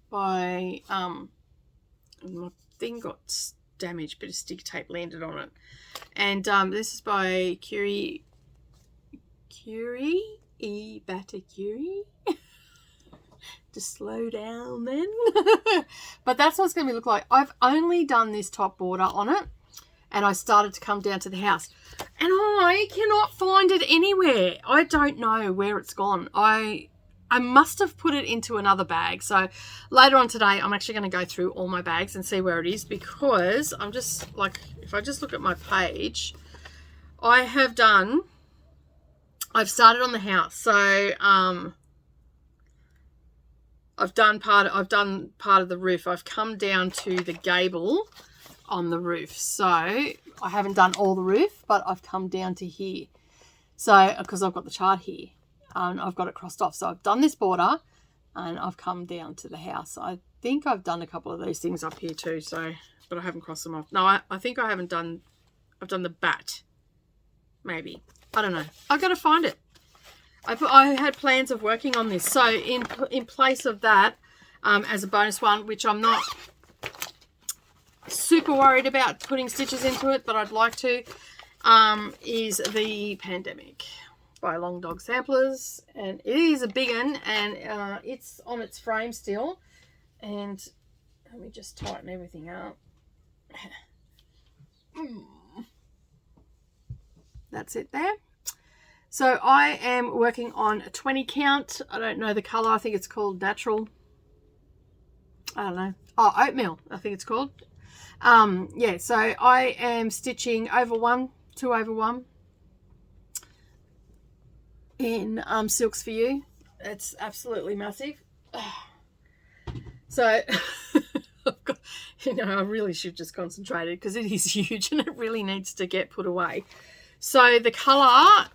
by my thing got damaged, bit of stick tape landed on it, and this is by Curie Curie. Just slow down then. But that's what it's going to look like. I've only done this top border on it, and I started to come down to the house, and I cannot find it anywhere. I don't know where it's gone. I must have put it into another bag. So later on today, I'm actually going to go through all my bags and see where it is, because I'm just like, if I just look at my page, I've started on the house. So I've done part of the roof. I've come down to the gable on the roof. So I haven't done all the roof, but I've come down to here. So, because I've got the chart here, and I've got it crossed off. So I've done this border, and I've come down to the house. I think I've done a couple of these things up here too. So, but I haven't crossed them off. No, I think I haven't done. I've done the bat. Maybe, I don't know. I've got to find it. I had plans of working on this. So in place of that, as a bonus one, which I'm not super worried about putting stitches into it, but I'd like to, is the Pandemic by Long Dog Samplers, and it is a big one, and it's on its frame still. And let me just tighten everything up. That's it there. So I am working on a 20 count. I don't know the colour. I think it's called Natural. I don't know. Oh, Oatmeal, I think it's called. Yeah, so I am stitching over 1, 2 over 1 in Silks for You. It's absolutely massive. So I've got, I really should just concentrate it, because it is huge and it really needs to get put away. So the colour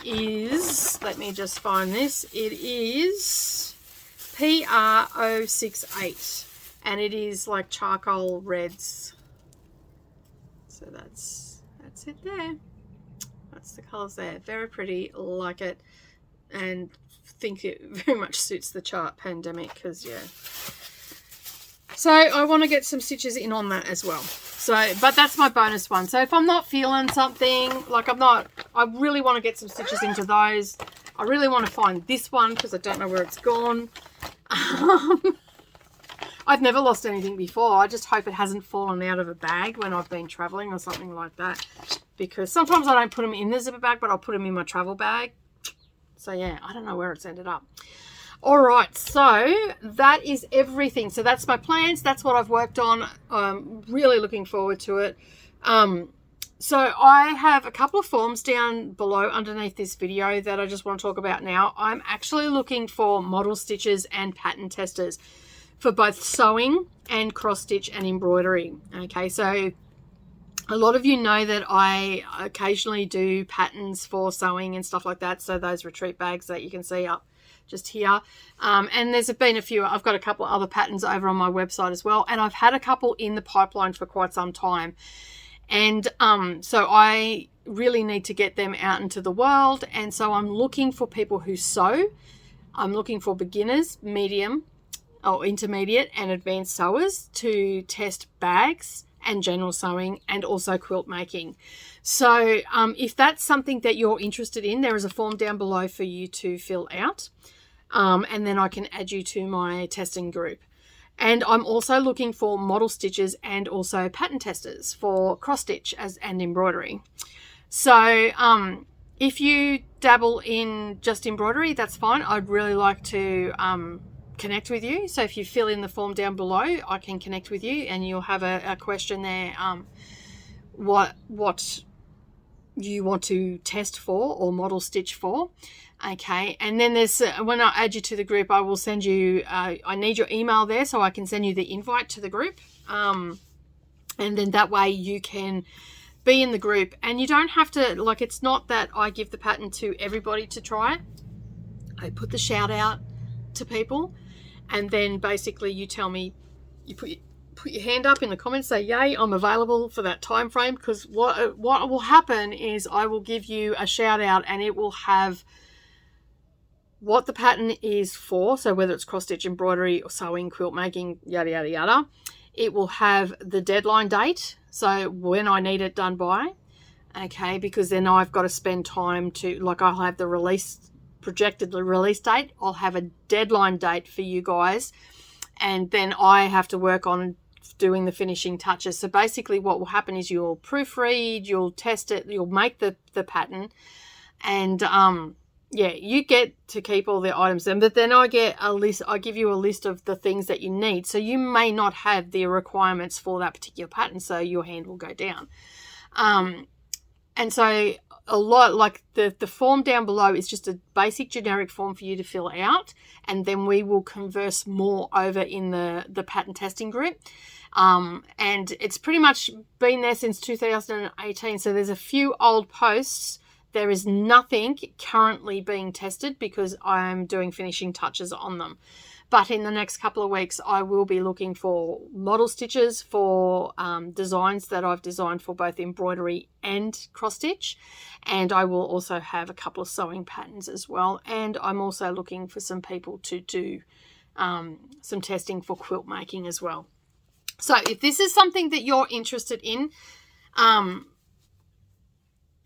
is, let me just find this, it is PR068, and it is like charcoal reds. So that's it there. That's the colours there. Very pretty, like it, and think it very much suits the chart Pandemic, because yeah. So I want to get some stitches in on that as well. So, but that's my bonus one. So if I'm not feeling something, like I really want to get some stitches into those. I really want to find this one, because I don't know where it's gone. I've never lost anything before. I just hope it hasn't fallen out of a bag when I've been traveling or something like that. Because sometimes I don't put them in the zipper bag, but I'll put them in my travel bag. So yeah, I don't know where it's ended up. All right, so that is everything. So that's my plans. That's what I've worked on. I'm really looking forward to it. So I have a couple of forms down below underneath this video that I just want to talk about now. I'm actually looking for model stitches and pattern testers for both sewing and cross stitch and embroidery. Okay, so a lot of you know that I occasionally do patterns for sewing and stuff like that. So those retreat bags that you can see up just here. And there's been a few. I've got a couple of other patterns over on my website as well. And I've had a couple in the pipeline for quite some time. And so I really need to get them out into the world. And so I'm looking for people who sew. I'm looking for beginners, medium or intermediate and advanced sewers to test bags and general sewing and also quilt making. So if that's something that you're interested in, there is a form down below for you to fill out. And then I can add you to my testing group. And I'm also looking for model stitches and also pattern testers for cross stitch and embroidery. So if you dabble in just embroidery, that's fine. I'd really like to connect with you. So if you fill in the form down below, I can connect with you, and you'll have a question there, what you want to test for or model stitch for. Okay, and then there's when I add you to the group, I will send you I need your email there so I can send you the invite to the group, and then that way you can be in the group, and you don't have to, like, it's not that I give the pattern to everybody to try it. I put the shout out to people, and then basically you tell me, you put your hand up in the comments, say yay, I'm available for that time frame, because what will happen is I will give you a shout out, and it will have what the pattern is for, so whether it's cross stitch, embroidery, or sewing, quilt making, yada yada yada. It will have the deadline date, so when I need it done by, okay, because then I've got to spend time to, like, I'll have the projected release date, I'll have a deadline date for you guys, and then I have to work on doing the finishing touches. So basically what will happen is you'll proofread, you'll test it, you'll make the pattern, and yeah, you get to keep all the items then, but then I get a list. I give you a list of the things that you need. So you may not have the requirements for that particular pattern, so your hand will go down. And so a lot, like the form down below is just a basic generic form for you to fill out, and then we will converse more over in the pattern testing group. And it's pretty much been there since 2018. So there's a few old posts. There is nothing currently being tested because I'm doing finishing touches on them. But in the next couple of weeks, I will be looking for model stitches for designs that I've designed for both embroidery and cross stitch. And I will also have a couple of sewing patterns as well. And I'm also looking for some people to do some testing for quilt making as well. So if this is something that you're interested in,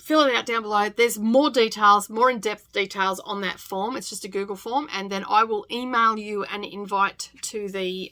fill it out down below. There's more details, more in-depth details on that form. It's just a Google form, and then I will email you an invite to the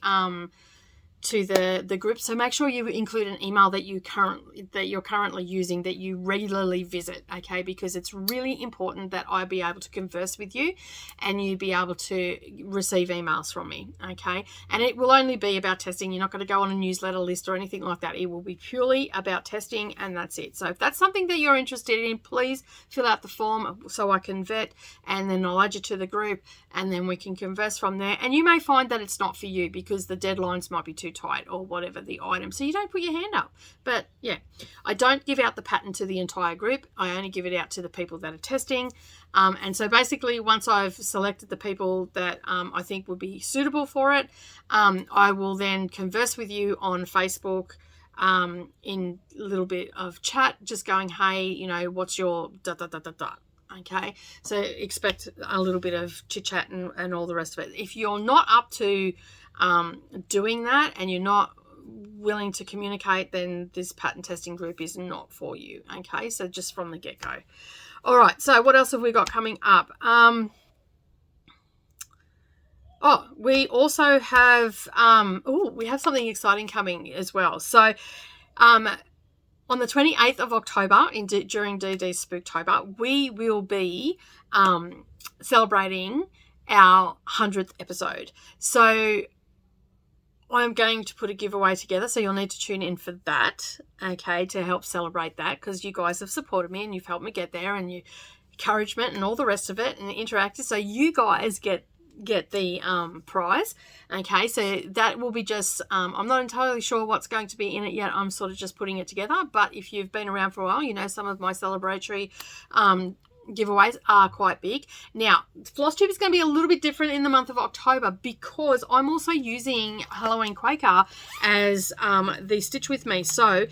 group. So make sure you include an email that you're currently using, that you regularly visit, okay? Because it's really important that I be able to converse with you and you be able to receive emails from me, okay? And it will only be about testing. You're not going to go on a newsletter list or anything like that. It will be purely about testing, and that's it. So if that's something that you're interested in, please fill out the form so I can vet, and then I'll add you to the group, and then we can converse from there. And you may find that it's not for you because the deadlines might be too tight or whatever the item, so you don't put your hand up. But yeah, I don't give out the pattern to the entire group. I only give it out to the people that are testing, and so basically once I've selected the people that I think would be suitable for it, I will then converse with you on Facebook in a little bit of chat, just going, hey, you know, what's your da da da da da. Okay, so expect a little bit of chit chat and all the rest of it. If you're not up to doing that and you're not willing to communicate, then this pattern testing group is not for you. Okay, so just from the get-go. All right, so what else have we got coming up? We also have we have something exciting coming as well. So on the 28th of October, during DDs Spooktober, we will be celebrating our 100th episode. So I'm going to put a giveaway together, so you'll need to tune in for that, okay, to help celebrate that, because you guys have supported me and you've helped me get there, and you encouragement and all the rest of it, and interactive. So you guys get the prize, okay? So that will be just I'm not entirely sure what's going to be in it yet. I'm sort of just putting it together, but if you've been around for a while, you know some of my celebratory giveaways are quite big. Now, Flosstube is going to be a little bit different in the month of October because I'm also using Halloween Quaker as the Stitch With Me. So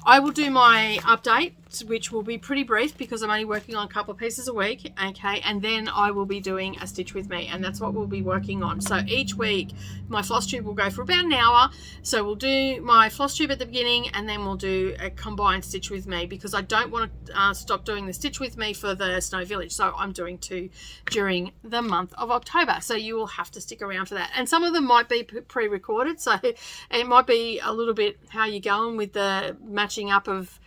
I will do my update, which will be pretty brief because I'm only working on a couple of pieces a week, okay, and then I will be doing a Stitch With Me, and that's what we'll be working on. So each week my floss tube will go for about an hour, so we'll do my floss tube at the beginning and then we'll do a combined Stitch With Me because I don't want to stop doing the Stitch With Me for the Snow Village, so I'm doing 2 during the month of October, so you will have to stick around for that. And some of them might be pre-recorded, so it might be a little bit how you're going with the matching up of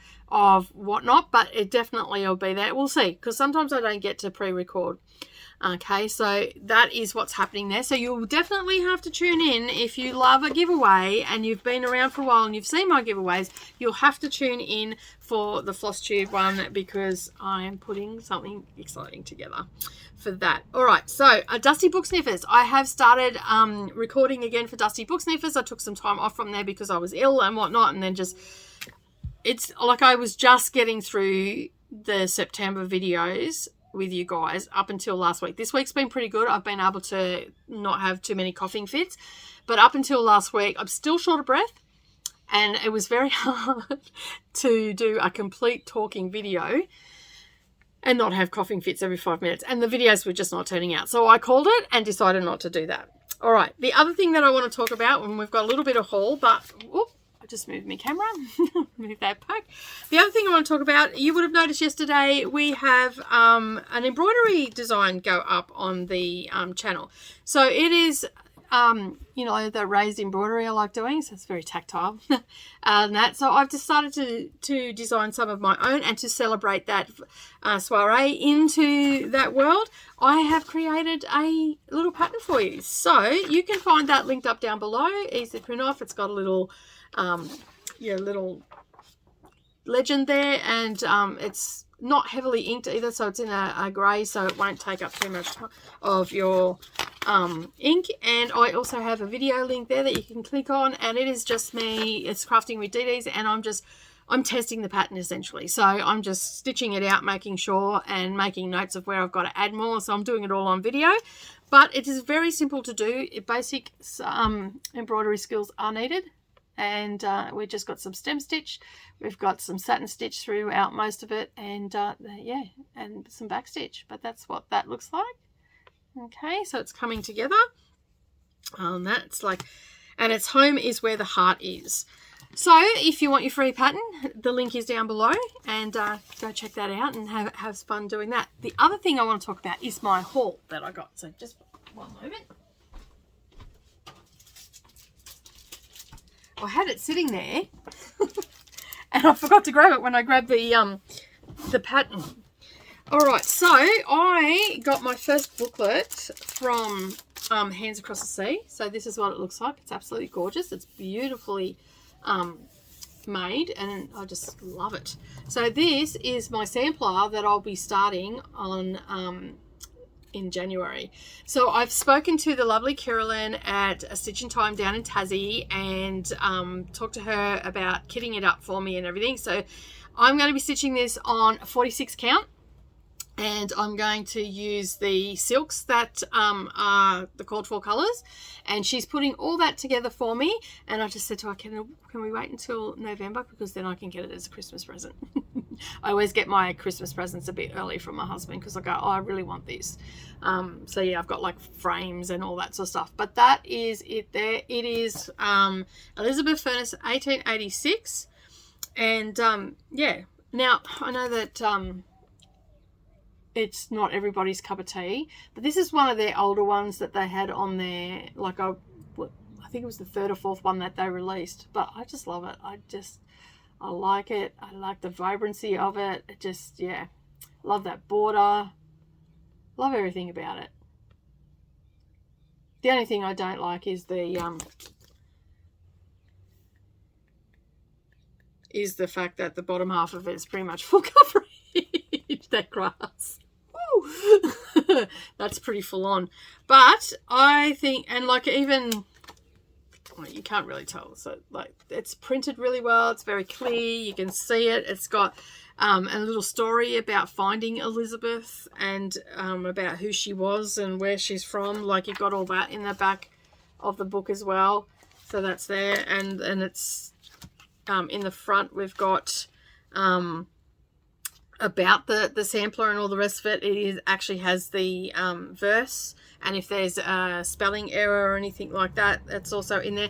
whatnot, but it definitely will be there. We'll see, because sometimes I don't get to pre-record. Okay, so that is what's happening there. So you'll definitely have to tune in if you love a giveaway and you've been around for a while and you've seen my giveaways. You'll have to tune in for the floss tube one because I am putting something exciting together for that. All right, so Dusty Book Sniffers. I have started recording again for Dusty Book Sniffers. I took some time off from there because I was ill and whatnot, and then just it's like I was just getting through the September videos with you guys up until last week. This week's been pretty good. I've been able to not have too many coughing fits, but up until last week I'm still short of breath, and it was very hard to do a complete talking video and not have coughing fits every 5 minutes, and the videos were just not turning out, so I called it and decided not to do that. All right, the other thing that I want to talk about, and we've got a little bit of haul, but whoop, just moved my camera, move that back. The other thing I want to talk about, you would have noticed yesterday we have an embroidery design go up on the channel. So it is, you know, the raised embroidery I like doing, so it's very tactile. And that, so I've decided to design some of my own, and to celebrate that soiree into that world, I have created a little pattern for you. So you can find that linked up down below, easy to print off. It's got a little little legend there, and it's not heavily inked either, so it's in a grey, so it won't take up too much of your ink. And I also have a video link there that you can click on, and it is just me, it's crafting with DDs, and I'm testing the pattern essentially. So I'm just stitching it out, making sure and making notes of where I've got to add more, so I'm doing it all on video. But it is very simple to do. Basic embroidery skills are needed. And we've just got some stem stitch, we've got some satin stitch throughout most of it, and yeah, and some back stitch, but that's what that looks like. Okay, so it's coming together. That's like, and its home is where the heart is. So if you want your free pattern, the link is down below, and go check that out and have fun doing that. The other thing I want to talk about is my haul that I got. So just one moment. I had it sitting there and I forgot to grab it when I grabbed the pattern. All right, so I got my first booklet from Hands Across the Sea. So this is what it looks like. It's absolutely gorgeous. It's beautifully made, and I just love it. So this is my sampler that I'll be starting on in January. So I've spoken to the lovely Carolyn at A Stitch in Time down in Tassie, and talked to her about kitting it up for me and everything. So I'm going to be stitching this on 46 count, and I'm going to use the silks that are the called for colours, and she's putting all that together for me. And I just said to her, can we wait until November, because then I can get it as a Christmas present. I always get my Christmas presents a bit early from my husband, because I go, oh, I really want this. So yeah, I've got like frames and all that sort of stuff, but that is it there. It is Elizabeth Furnace 1886, and yeah, now I know that it's not everybody's cup of tea, but this is one of their older ones that they had on their, like I think it was the 3rd or 4th one that they released, but I just love it. I like it. I like the vibrancy of it. It just, yeah, love that border. Love everything about it. The only thing I don't like is the fact that the bottom half of it is pretty much full coverage. That grass. That's pretty full on. But I think, and like even you can't really tell. So like it's printed really well. It's very clear. You can see it. It's got a little story about finding Elizabeth and about who she was and where she's from. Like you've got all that in the back of the book as well. So that's there. And it's in the front we've got about the sampler and all the rest of it. It actually has the verse. And if there's a spelling error or anything like that, that's also in there.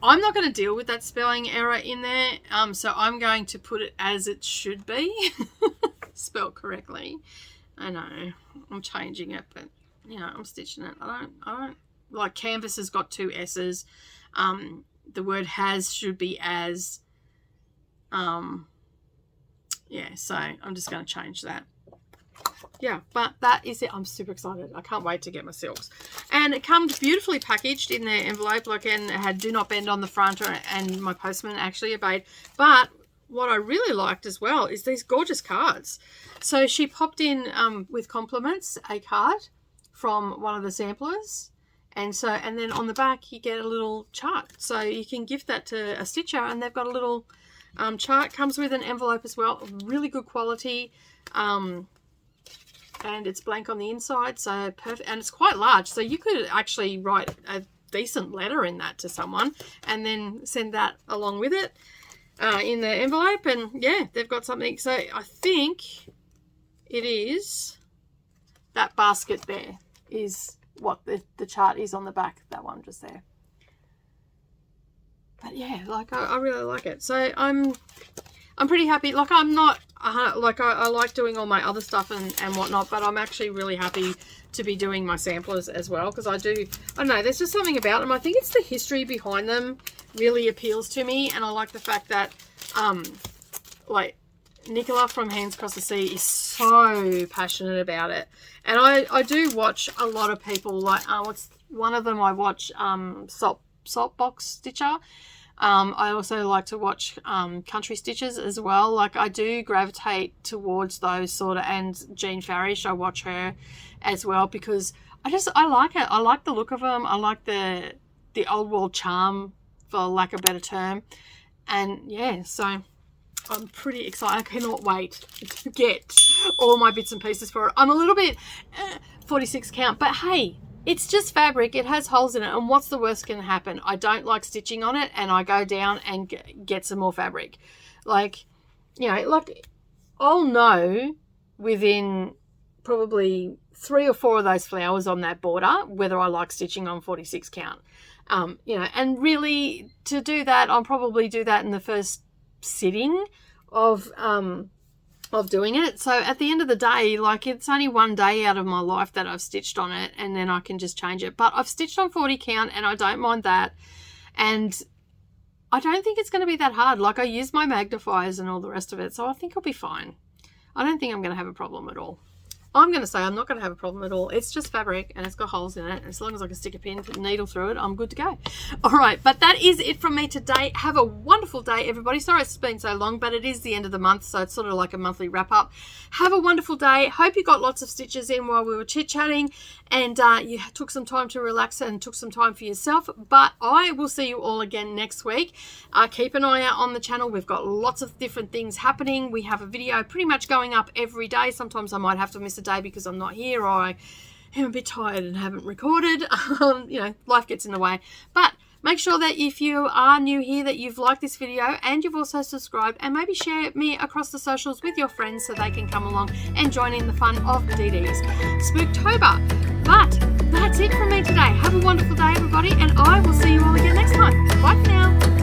I'm not going to deal with that spelling error in there. So I'm going to put it as it should be. Spelled correctly. I know. I'm changing it, but, you know, I'm stitching it. I don't like canvas has got 2 S's. The word has should be as. Yeah, so I'm just going to change that. Yeah, but that is it. I'm super excited. I can't wait to get my silks. And it comes beautifully packaged in their envelope, like, and it had do not bend on the front, and my postman actually obeyed. But what I really liked as well is these gorgeous cards. So she popped in with compliments a card from one of the samplers. And then on the back you get a little chart. So you can gift that to a stitcher, and they've got a little chart. Comes with an envelope as well. Really good quality. And it's blank on the inside, so perfect. And it's quite large, so you could actually write a decent letter in that to someone and then send that along with it in the envelope. And yeah, they've got something. So I think it is that basket there is what the chart is on the back. That one just there. But yeah, like I really like it. So I'm pretty happy. Like I'm not like I like doing all my other stuff and whatnot, but I'm actually really happy to be doing my samplers as well, because I don't know, there's just something about them. I think it's the history behind them really appeals to me, and I like the fact that like Nicola from Hands Across the Sea is so passionate about it. And I do watch a lot of people, like what's one of them I watch, Saltbox Stitcher. I also like to watch country stitches as well. Like I do gravitate towards those sort of, and Jean Farish, I watch her as well, because I like it. I like the look of them. I like the old world charm, for lack of a better term. And yeah, so I'm pretty excited. I cannot wait to get all my bits and pieces for it. I'm a little bit 46 count, but hey, it's just fabric. It has holes in it. And what's the worst can happen? I don't like stitching on it, and I go down and get some more fabric. Like, you know, like I'll know within probably 3 or 4 of those flowers on that border whether I like stitching on 46 count. You know, and really to do that, I'll probably do that in the first sitting of doing it. So at the end of the day, like it's only 1 day out of my life that I've stitched on it, and then I can just change it. But I've stitched on 40 count, and I don't mind that. And I don't think it's going to be that hard. Like I use my magnifiers and all the rest of it, so I think I'll be fine. I don't think I'm going to have a problem at all. I'm going to say I'm not going to have a problem at all. It's just fabric, and it's got holes in it. As long as I can stick a pin, needle through it, I'm good to go. All right, but that is it from me today. Have a wonderful day, everybody. Sorry it's been so long, but it is the end of the month, so it's sort of like a monthly wrap-up. Have a wonderful day. Hope you got lots of stitches in while we were chit-chatting, and you took some time to relax and took some time for yourself. But I will see you all again next week. Keep an eye out on the channel. We've got lots of different things happening. We have a video pretty much going up every day. Sometimes I might have to miss a day because I'm not here, or I am a bit tired and haven't recorded. You know, life gets in the way. But make sure that if you are new here, that you've liked this video and you've also subscribed, and maybe share me across the socials with your friends so they can come along and join in the fun of DDs Spooktober. But that's it from me today. Have a wonderful day, everybody, and I will see you all again next time. Bye for now.